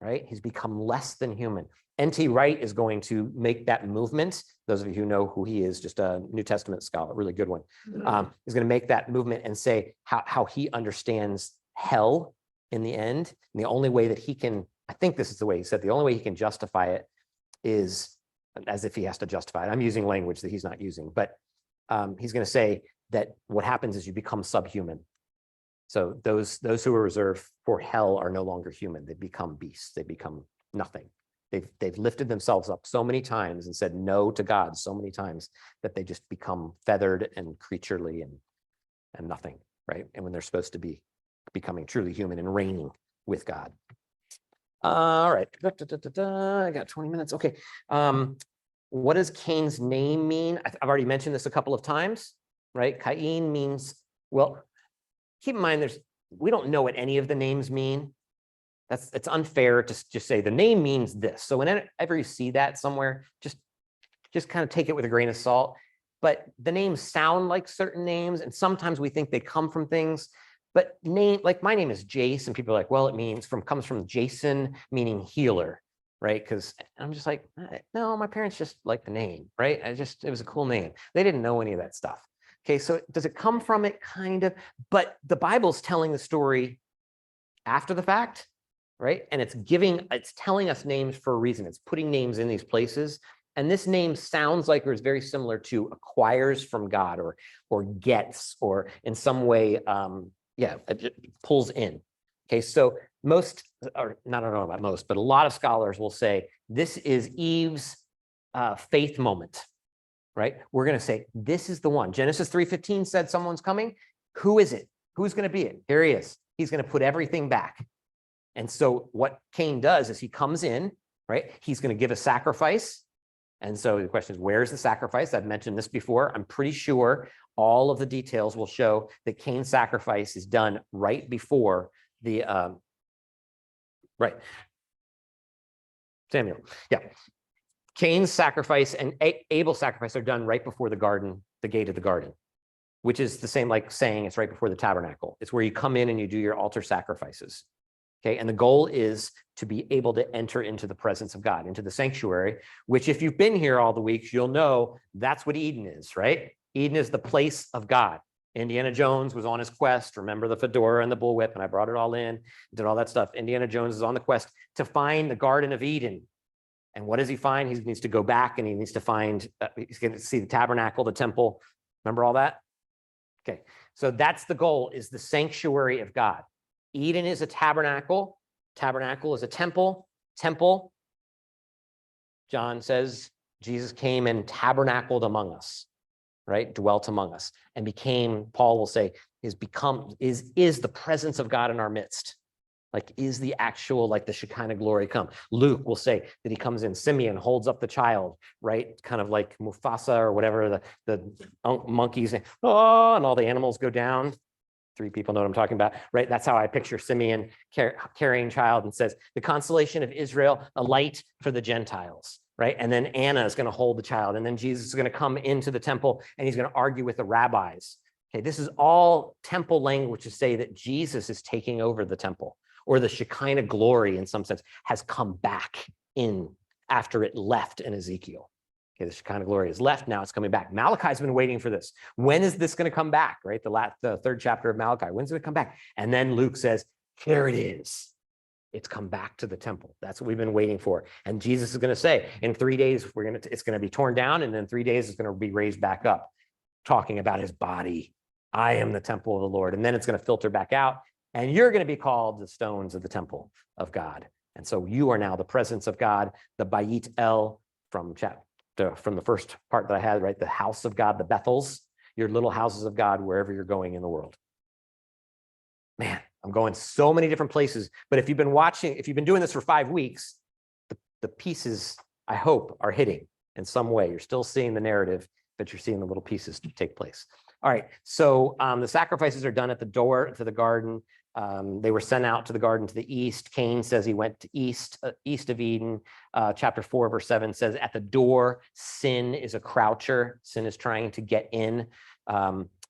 right? He's become less than human. N.T. Wright is going to make that movement. Those of you who know who he is, just a New Testament scholar, really good one. He's going to make that movement and say how he understands hell in the end. And the only way that he can, I think this is the way he said, the only way he can justify it is as if he has to justify it. I'm using language that he's not using, but he's going to say that what happens is you become subhuman. So those who are reserved for hell are no longer human. They become beasts. They become nothing. They've lifted themselves up so many times and said no to God so many times that they just become feathered and creaturely and nothing, right? And when they're supposed to be becoming truly human and reigning with God. All right. I got 20 minutes. Okay. What does Cain's name mean? I've already mentioned this a couple of times, right? Cain means, well, keep in mind, we don't know what any of the names mean. It's unfair to just say the name means this. So whenever you see that somewhere, just kind of take it with a grain of salt. But the names sound like certain names, and sometimes we think they come from things. But like my name is Jace, and people are like, well, it comes from Jason, meaning healer, right? Because I'm just like, no, my parents just like the name, right? It was a cool name. They didn't know any of that stuff. Okay, so does it come from it? Kind of. But the Bible's telling the story after the fact, right? And it's telling us names for a reason. It's putting names in these places. And this name sounds like it's very similar to acquires from God or gets, or in some way, it pulls in. Okay, so most, or not, I don't know about most, but a lot of scholars will say this is Eve's faith moment, right? We're going to say this is the one. Genesis 3:15 said someone's coming. Who is it? Who's going to be it? Here he is. He's going to put everything back. And so what Cain does is he comes in, right? He's going to give a sacrifice. And so the question is, where's the sacrifice? I've mentioned this before. I'm pretty sure all of the details will show that Cain's sacrifice is done right before the, right. Samuel, yeah. Cain's sacrifice and Abel's sacrifice are done right before the garden, the gate of the garden, which is the same like saying it's right before the tabernacle. It's where you come in and you do your altar sacrifices. Okay, and the goal is to be able to enter into the presence of God, into the sanctuary, which if you've been here all the weeks, you'll know that's what Eden is, right? Eden is the place of God. Indiana Jones was on his quest. Remember the fedora and the bullwhip, and I brought it all in, did all that stuff. Indiana Jones is on the quest to find the Garden of Eden. And what does he find? He needs to go back and he needs to find, he's going to see the tabernacle, the temple. Remember all that? Okay, so that's the goal, is the sanctuary of God. Eden is a tabernacle. Tabernacle is a temple. Temple, John says, Jesus came and tabernacled among us, right? Dwelt among us and became, Paul will say, is the presence of God in our midst. Like, is the actual, like the Shekinah glory come? Luke will say that he comes in, Simeon holds up the child, right? Kind of like Mufasa or whatever, the monkeys, oh, and all the animals go down. 3 people know what I'm talking about, right? That's how I picture Simeon carrying child, and says, the consolation of Israel, a light for the Gentiles, right? And then Anna is going to hold the child. And then Jesus is going to come into the temple and he's going to argue with the rabbis. Okay, this is all temple language to say that Jesus is taking over the temple, or the Shekinah glory in some sense has come back in after it left in Ezekiel. Okay, the Shekinah glory is left, now it's coming back. Malachi's been waiting for this. When is this going to come back, right? The 3rd chapter of Malachi, when's it going to come back? And then Luke says, here it is. It's come back to the temple. That's what we've been waiting for. And Jesus is going to say, in 3 days, it's going to be torn down, and in 3 days, it's going to be raised back up, talking about his body. I am the temple of the Lord. And then it's going to filter back out, and you're going to be called the stones of the temple of God. And so you are now the presence of God, the Bayit El from the first part that I had, right? The house of God, the Bethels, your little houses of God, wherever you're going in the world. Man, I'm going so many different places, but if you've been doing this for 5 weeks, the pieces, I hope, are hitting in some way. You're still seeing the narrative, but you're seeing the little pieces take place. All right, so the sacrifices are done at the door to the garden. They were sent out to the garden to the east. Cain says he went to east of Eden. Chapter 4, verse 7 says, at the door, sin is a croucher. Sin is trying to get in.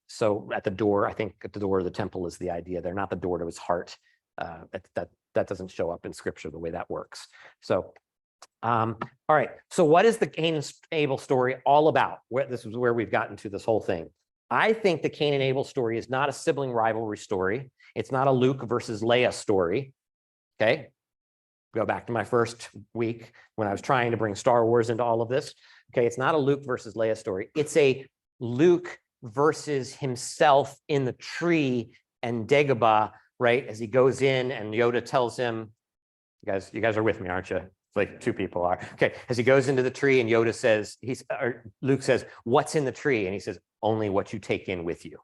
So at the door, I think at the door of the temple is the idea. They're not the door to his heart. That doesn't show up in scripture the way that works. So, all right. So what is the Cain and Abel story all about? This is where we've gotten to this whole thing. I think the Cain and Abel story is not a sibling rivalry story. It's not a Luke versus Leah story. Okay. Go back to my first week when I was trying to bring Star Wars into all of this. Okay. It's not a Luke versus Leah story. It's a Luke versus himself in the tree and Dagobah, right? As he goes in and Yoda tells him, you guys are with me, aren't you? Like 2 people are. Okay. As he goes into the tree and Yoda says, Luke says, what's in the tree? And he says, only what you take in with you.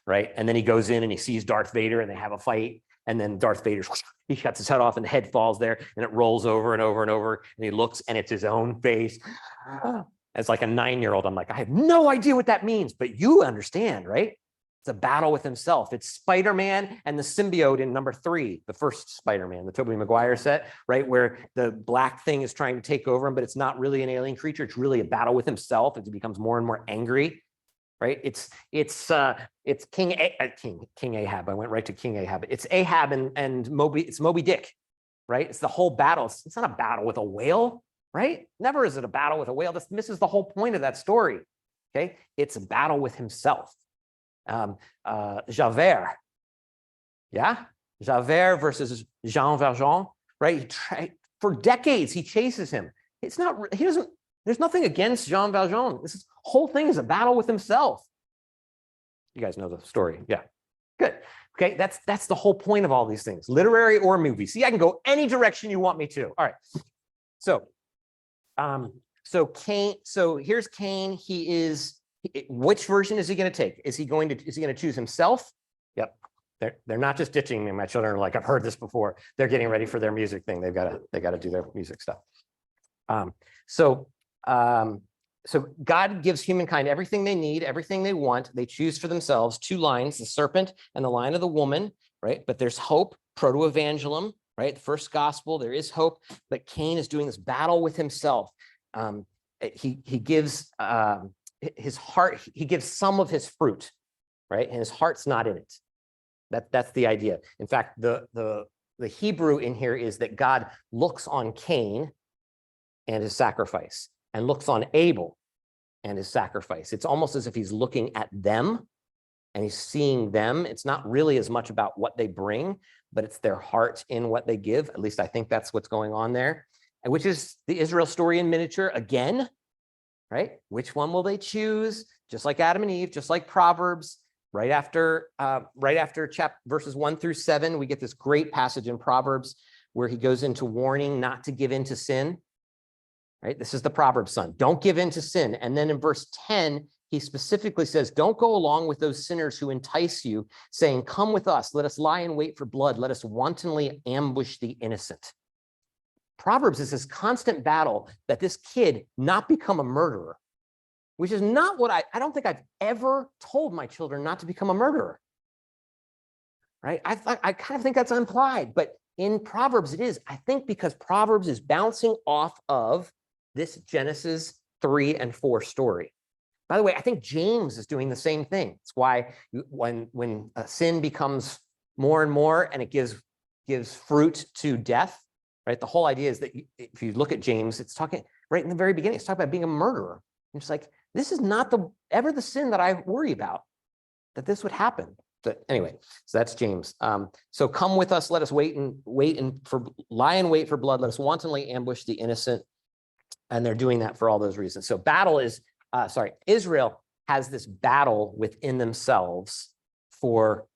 Right. And then he goes in and he sees Darth Vader and they have a fight. And then Darth Vader, he cuts his head off and the head falls there and it rolls over and over and over. And he looks and it's his own face. As like a 9-year-old, I'm like, I have no idea what that means, but you understand, right? It's a battle with himself. It's Spider-Man and the symbiote in number 3, the first Spider-Man, the Tobey Maguire set, right? Where the black thing is trying to take over him, but it's not really an alien creature. It's really a battle with himself as he becomes more and more angry, right? It's King Ahab. I went right to King Ahab. It's Ahab and Moby Dick, right? It's the whole battle. It's not a battle with a whale, right? Never is it a battle with a whale. This misses the whole point of that story, okay? It's a battle with himself. Javert, yeah? Javert versus Jean Valjean, right? For decades, he chases him. There's nothing against Jean Valjean. This whole thing is a battle with himself. You guys know the story. Yeah, good. Okay, that's the whole point of all these things, literary or movie. See, I can go any direction you want me to. All right. So here's Cain. Which version is he going to take? Is he going to choose himself? Yep. they're not just ditching me. My children are like, I've heard this before. They're getting ready for their music thing. They got to do their music stuff. So God gives humankind everything they need, everything they want. They choose for themselves 2 lines, the serpent and the line of the woman, right? But there's hope, proto-evangelum, right? The first gospel, there is hope, but Cain is doing this battle with himself. He gives his heart, he gives some of his fruit, right? And his heart's not in it. That's the idea. In fact, the Hebrew in here is that God looks on Cain and his sacrifice, and looks on Abel and his sacrifice. It's almost as if he's looking at them and he's seeing them. It's not really as much about what they bring, but it's their heart in what they give. At least I think that's what's going on there, and which is the Israel story in miniature again, right? Which one will they choose? Just like Adam and Eve, just like Proverbs, right after verses 1 through 7, we get this great passage in Proverbs where he goes into warning not to give in to sin. Right? This is the Proverbs son. Don't give in to sin. And then in verse 10, he specifically says, don't go along with those sinners who entice you, saying, come with us, let us lie in wait for blood, let us wantonly ambush the innocent. Proverbs is this constant battle that this kid not become a murderer, which is not what I don't think I've ever told my children not to become a murderer. Right? I kind of think that's implied, but in Proverbs it is. I think because Proverbs is bouncing off of this Genesis 3 and 4 story. By the way, I think James is doing the same thing. It's why when sin becomes more and more and it gives fruit to death, right? The whole idea is that if you look at James, it's talking right in the very beginning, it's talking about being a murderer. It's like, this is not ever the sin that I worry about, that this would happen. But anyway, so that's James. So come with us, let us lie in wait for blood, let us wantonly ambush the innocent. And they're doing that for all those reasons. So Israel has this battle within themselves for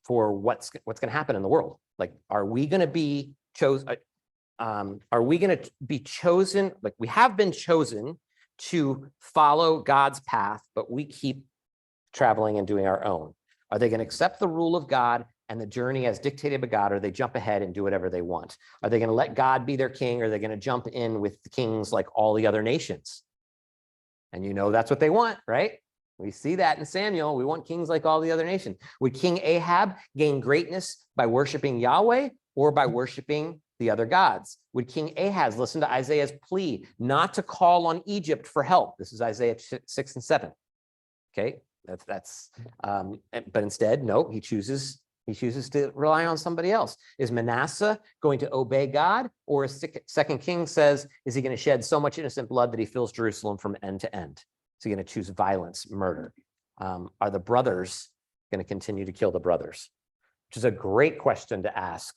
what's going to happen in the world. Like, are we going to be chosen? Are we going to be chosen? Like, we have been chosen to follow God's path, but we keep traveling and doing our own. Are they going to accept the rule of God and the journey as dictated by God, or they jump ahead and do whatever they want? Are they going to let God be their king, or are they going to jump in with the kings like all the other nations? And that's what they want, right? We see that in Samuel. We want kings like all the other nations. Would King Ahab gain greatness by worshiping Yahweh or by worshiping the other gods? Would King Ahaz listen to Isaiah's plea not to call on Egypt for help? This is Isaiah 6 and 7. Okay, but instead, no, he chooses to rely on somebody else. Is Manasseh going to obey God, or as 2 Kings says, is he going to shed so much innocent blood that he fills Jerusalem from end to end? Is he going to choose violence, murder? Are the brothers going to continue to kill the brothers? Which is a great question to ask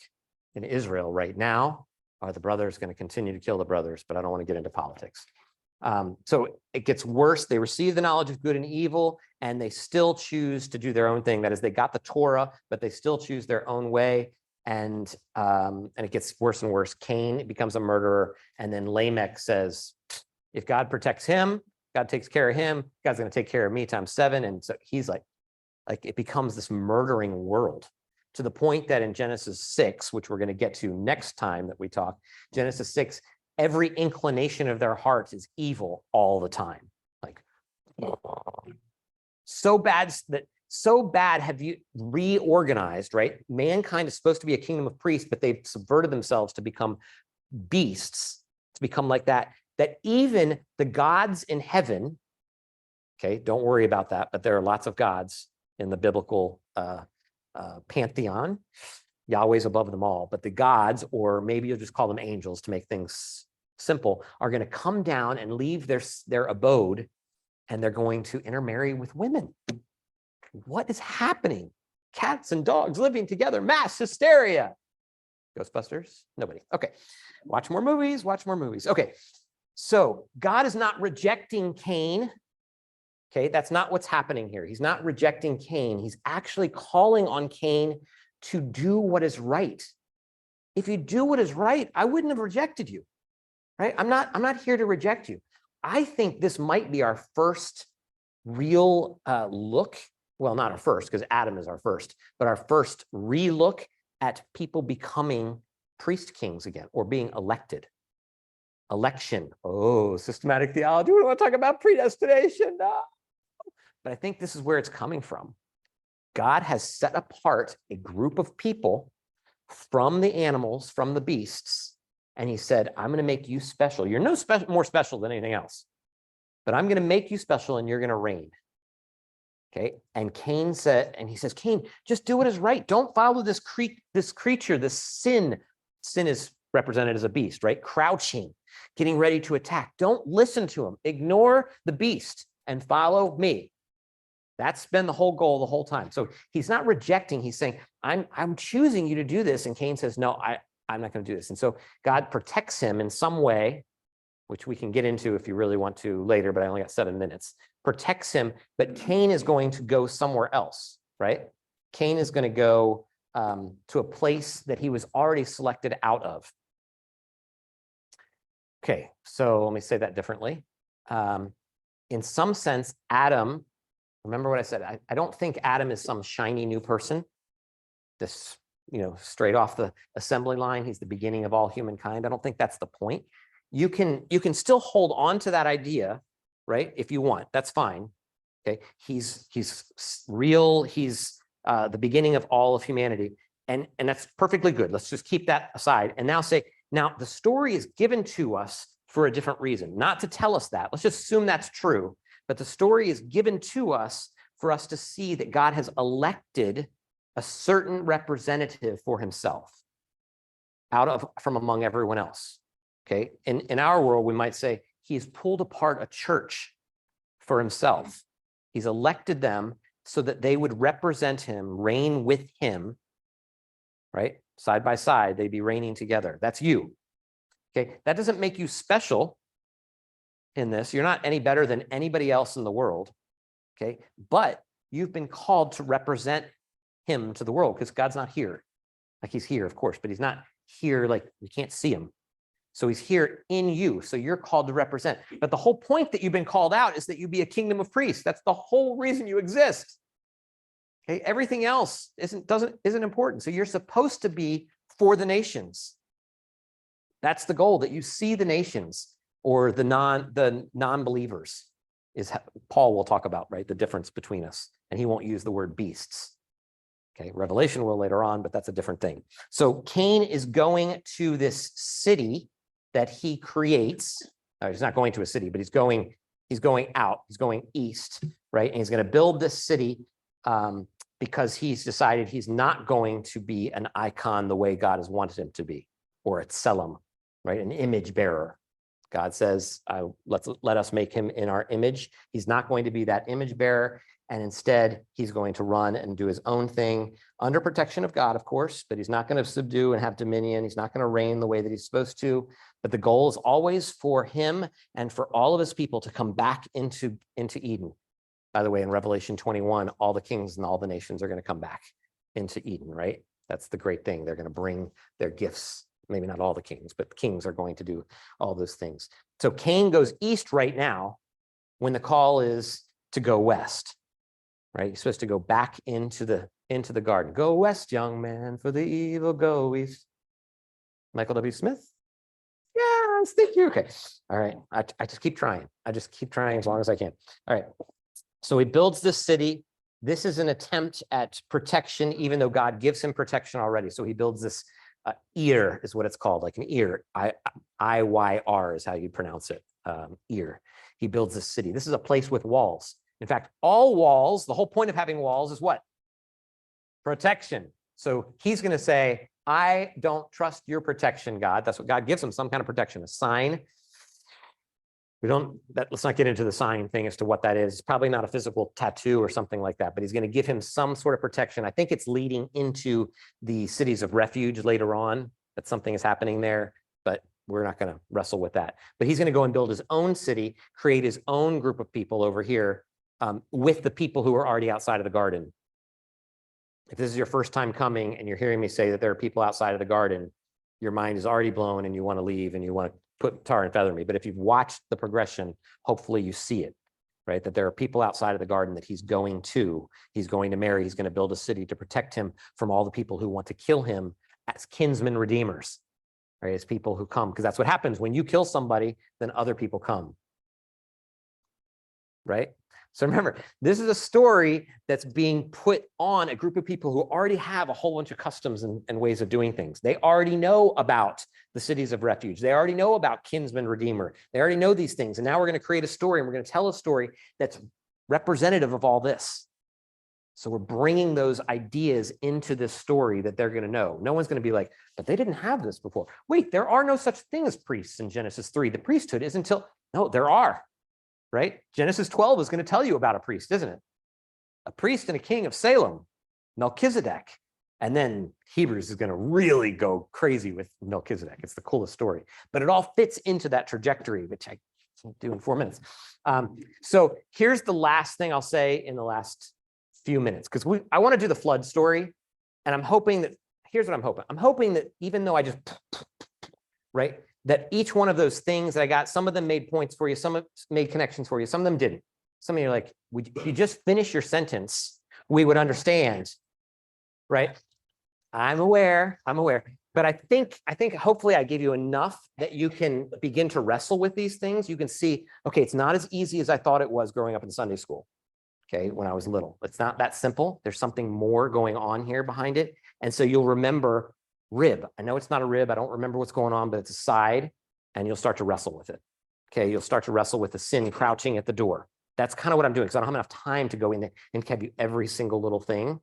in Israel right now. Are the brothers going to continue to kill the brothers? But I don't want to get into politics. So it gets worse. They receive the knowledge of good and evil, and they still choose to do their own thing. That is, they got the Torah, but they still choose their own way. And it gets worse and worse. Cain becomes a murderer. And then Lamech says, if God protects him, God takes care of him, God's going to take care of me times 7. And so he's like it becomes this murdering world, to the point that in Genesis 6, which we're going to get to next time that we talk, Genesis 6, every inclination of their hearts is evil all the time. Like, so bad have you reorganized, right? Mankind is supposed to be a kingdom of priests, but they've subverted themselves to become beasts, to become like that even the gods in heaven, okay, don't worry about that, but there are lots of gods in the biblical pantheon. Yahweh's above them all, but the gods, or maybe you'll just call them angels to make things simple, are going to come down and leave their abode, and they're going to intermarry with women. What is happening? Cats and dogs living together, mass hysteria. Ghostbusters? Nobody. Okay. Watch more movies. Okay. So God is not rejecting Cain. Okay. That's not what's happening here. He's not rejecting Cain. He's actually calling on Cain to do what is right. If you do what is right, I wouldn't have rejected you. Right? I'm not here to reject you. I think this might be our first real look well, not our first, because Adam is our first, but our first relook at people becoming priest kings again, or being elected. Election. Oh, systematic theology. We don't want to talk about predestination. No. But I think this is where it's coming from. God has set apart a group of people from the animals, from the beasts, and he said, I'm going to make you special. You're no more special than anything else, but I'm going to make you special and you're going to reign. Okay. And Cain said, and he says, Cain, just do what is right. Don't follow this creature, this sin. Sin is represented as a beast, right? Crouching, getting ready to attack. Don't listen to him. Ignore the beast and follow me. That's been the whole goal the whole time. So he's not rejecting. He's saying, I'm choosing you to do this. And Cain says, no, I'm not going to do this. And so God protects him in some way, which we can get into if you really want to later, but I only got 7 minutes, protects him, but Cain is going to go somewhere else, right? Cain is going to go to a place that he was already selected out of. Okay, so let me say that differently. In some sense, Adam, remember what I said, I don't think Adam is some shiny new person, this, straight off the assembly line. He's the beginning of all humankind. I don't think that's the point. You can still hold on to that idea, right? If you want, that's fine. Okay, he's real. He's the beginning of all of humanity, and that's perfectly good. Let's just keep that aside and now say, now the story is given to us for a different reason, not to tell us that. Let's just assume that's true, but the story is given to us for us to see that God has elected a certain representative for himself from among everyone else. Okay, in our world, we might say he's pulled apart a church for himself. He's elected them so that they would represent him, reign with him, right? Side by side, they'd be reigning together. That's you. Okay, that doesn't make you special in this. You're not any better than anybody else in the world. Okay, but you've been called to represent him to the world because God's not here. Like he's here, of course, but he's not here like we can't see him. So he's here in you. So you're called to represent. But the whole point that you've been called out is that you be a kingdom of priests. That's the whole reason you exist. Okay, everything else isn't important. So you're supposed to be for the nations. That's the goal, that you see the nations or the non-believers is Paul will talk about, right? The difference between us. And he won't use the word beasts. Okay, Revelation will later on, but that's a different thing. So Cain is going to this city that he creates. He's not going to a city, but he's going out. He's going east, right? And he's going to build this city because he's decided he's not going to be an icon the way God has wanted him to be, or a tselem, right? An image bearer. God says, let us make him in our image. He's not going to be that image bearer. And instead, he's going to run and do his own thing under protection of God, of course, but he's not going to subdue and have dominion. He's not going to reign the way that he's supposed to. But the goal is always for him and for all of his people to come back into Eden. By the way, in Revelation 21, all the kings and all the nations are going to come back into Eden, right? That's the great thing. They're going to bring their gifts. Maybe not all the kings, but kings are going to do all those things. So Cain goes east right now when the call is to go west. Right, you're supposed to go back into the garden. Go west, young man, for the evil go east. Michael W. Smith? Yes, thank you. Okay. All right. I just keep trying. I just keep trying as long as I can. All right. So he builds this city. This is an attempt at protection, even though God gives him protection already. So he builds this ear, is what it's called, like an ear. IYR is how you pronounce it. Ear. He builds this city. This is a place with walls. In fact, all walls, the whole point of having walls is what? Protection. So he's going to say, I don't trust your protection, God. That's what God gives him, some kind of protection, a sign. Let's not get into the sign thing as to what that is. It's probably not a physical tattoo or something like that, but he's going to give him some sort of protection. I think it's leading into the cities of refuge later on, that something is happening there, but we're not going to wrestle with that. But he's going to go and build his own city, create his own group of people over here, with the people who are already outside of the garden. If this is your first time coming and you're hearing me say that there are people outside of the garden, your mind is already blown and you want to leave and you want to put tar and feather me. But if you've watched the progression, hopefully you see it. right? That there are people outside of the garden that he's going to marry, he's going to build a city to protect him from all the people who want to kill him as kinsman redeemers, right? As people who come, because that's what happens when you kill somebody, then other people come, right? So remember, this is a story that's being put on a group of people who already have a whole bunch of customs and ways of doing things. They already know about the cities of refuge. They already know about kinsman redeemer. They already know these things. And now we're going to create a story, and we're going to tell a story that's representative of all this. So we're bringing those ideas into this story that they're going to know. No one's going to be like, but they didn't have this before. Wait, there are no such thing as priests in Genesis 3. The priesthood is until, no, there are. Right? Genesis 12 is going to tell you about a priest, isn't it? A priest and a king of Salem, Melchizedek. And then Hebrews is going to really go crazy with Melchizedek. It's the coolest story. But it all fits into that trajectory, which I can't do in 4 minutes. So here's the last thing I'll say in the last few minutes, because I want to do the flood story. And I'm hoping that, here's what I'm hoping. I'm hoping that even though I just, right? That each one of those things that I got, some of them made points for you, some of made connections for you, some of them didn't. Some of you are like, if you just finish your sentence, we would understand, right? I'm aware, but I think hopefully I gave you enough that you can begin to wrestle with these things. You can see, okay, it's not as easy as I thought it was growing up in Sunday school, okay, when I was little. It's not that simple. There's something more going on here behind it. And so you'll remember rib. I know it's not a rib. I don't remember what's going on, but it's a side, and you'll start to wrestle with it. Okay, you'll start to wrestle with the sin crouching at the door. That's kind of what I'm doing, because I don't have enough time to go in there and give you every single little thing.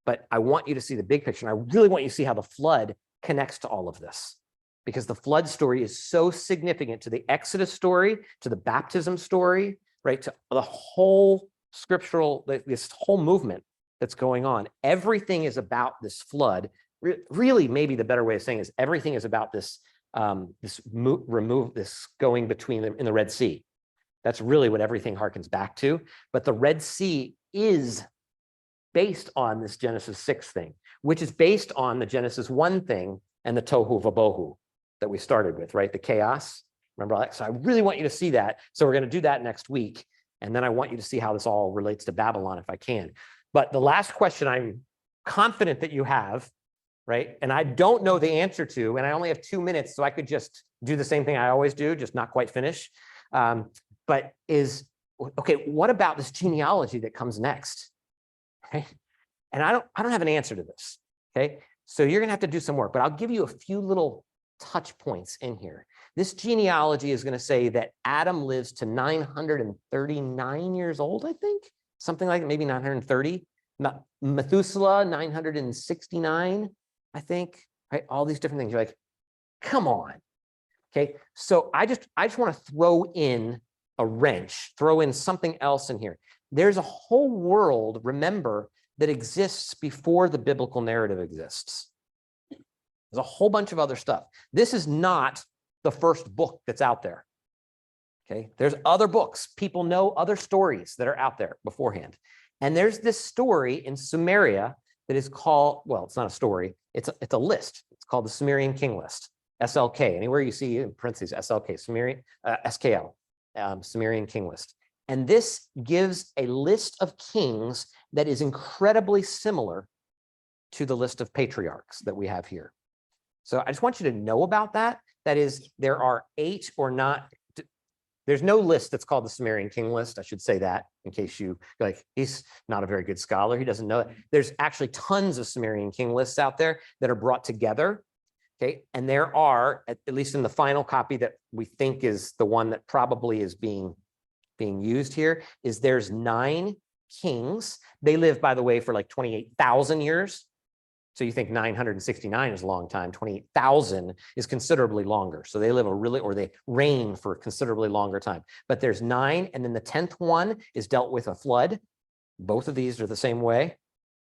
But I want you to see the big picture. And I really want you to see how the flood connects to all of this, because the flood story is so significant to the Exodus story, to the baptism story, right? To the whole scriptural, this whole movement that's going on. Everything is about this flood. Really, maybe the better way of saying is everything is about this, this going between them in the Red Sea. That's really what everything harkens back to. But the Red Sea is based on this Genesis 6 thing, which is based on the Genesis 1 thing and the tohu vabohu that we started with, right? The chaos. Remember all that? So I really want you to see that. So we're going to do that next week. And then I want you to see how this all relates to Babylon if I can. But the last question I'm confident that you have, right? And I don't know the answer to, and I only have 2 minutes, so I could just do the same thing I always do, just not quite finish. But is, okay, what about this genealogy that comes next? Okay. And I don't have an answer to this. Okay. So you're going to have to do some work, but I'll give you a few little touch points in here. This genealogy is going to say that Adam lives to 939 years old, I think, something like maybe 930. Methuselah, 969, I think, right? All these different things. You're like, come on. Okay. So I just want to throw in a wrench, throw in something else in here. There's a whole world, remember, that exists before the biblical narrative exists. There's a whole bunch of other stuff. This is not the first book that's out there. Okay, there's other books. People know other stories that are out there beforehand. And there's this story in Sumeria that is called, well, it's not a story, it's a list. It's called the Sumerian King List, SLK. Anywhere you see in parentheses, SLK, Sumerian, SKL, Sumerian King List. And this gives a list of kings that is incredibly similar to the list of patriarchs that we have here. So I just want you to know about that. That is, there are 8 or not. There's no list that's called the Sumerian King List. I should say that in case you like, he's not a very good scholar. He doesn't know it. There's actually tons of Sumerian King Lists out there that are brought together. Okay. And there are, at least in the final copy that we think is the one that probably is being used here, is there's 9 kings. They live, by the way, for like 28,000 years. So you think 969 is a long time. 28,000 is considerably longer. So they live or they reign for a considerably longer time. But there's 9, and then the 10th one is dealt with a flood. Both of these are the same way.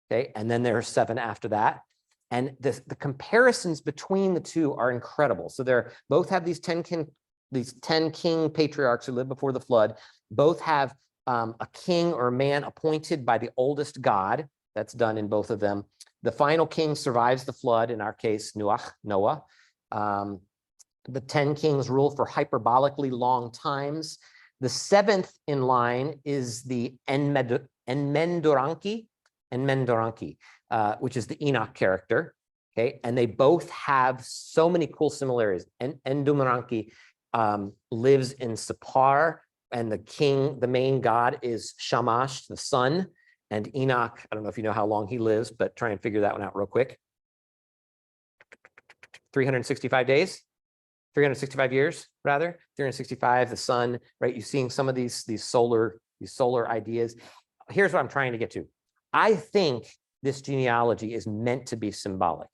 Okay, and then there are 7 after that. And the comparisons between the two are incredible. So they're both have these 10 king patriarchs who lived before the flood. Both have a king or a man appointed by the oldest god. That's done in both of them. The final king survives the flood, in our case, Noah. The 10 kings rule for hyperbolically long times. The seventh in line is the Enmendoranki, which is the Enoch character. Okay, and they both have so many cool similarities. Endumaranki lives in Sippar, and the main god is Shamash, the sun. And Enoch, I don't know if you know how long he lives, but try and figure that one out real quick. 365 days, 365 years, rather, 365, the sun, right? You're seeing some of these solar ideas. Here's what I'm trying to get to. I think this genealogy is meant to be symbolic.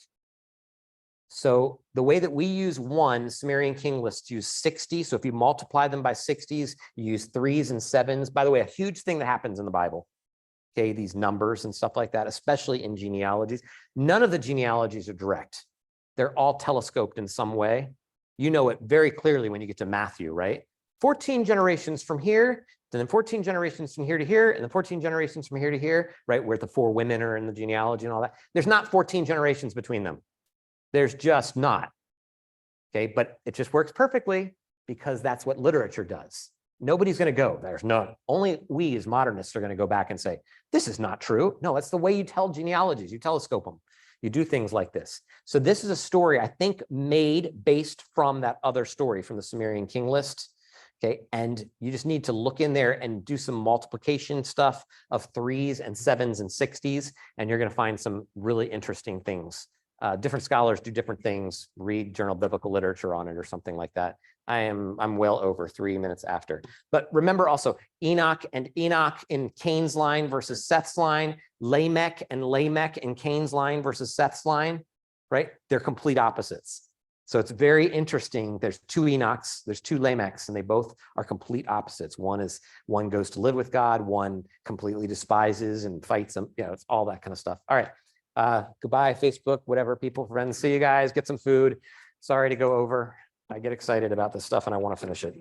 So the way that we use one, Sumerian king lists use 60. So if you multiply them by 60s, you use 3s and 7s. By the way, a huge thing that happens in the Bible, okay, these numbers and stuff like that, especially in genealogies. None of the genealogies are direct. They're all telescoped in some way. You know it very clearly when you get to Matthew, right? 14 generations from here, and then 14 generations from here to here, and then 14 generations from here to here, right? Where the 4 women are in the genealogy and all that. There's not 14 generations between them. There's just not, okay? But it just works perfectly because that's what literature does. Nobody's going to go, there's none. Only we as modernists are going to go back and say, this is not true. No, that's the way you tell genealogies. You telescope them. You do things like this. So this is a story, I think, made based from that other story from the Sumerian king list. Okay, and you just need to look in there and do some multiplication stuff of 3s and 7s and 60s, and you're going to find some really interesting things. Different scholars do different things. Read Journal of Biblical Literature on it or something like that. I'm well over 3 minutes after. But remember also Enoch and Enoch in Cain's line versus Seth's line, Lamech and Lamech in Cain's line versus Seth's line, right? They're complete opposites. So it's very interesting. There's 2 Enochs, there's 2 Lamechs, and they both are complete opposites. One goes to live with God, one completely despises and fights him. You know, it's all that kind of stuff. All right. Goodbye, Facebook, whatever, people, friends. See you guys. Get some food. Sorry to go over. I get excited about this stuff and I want to finish it.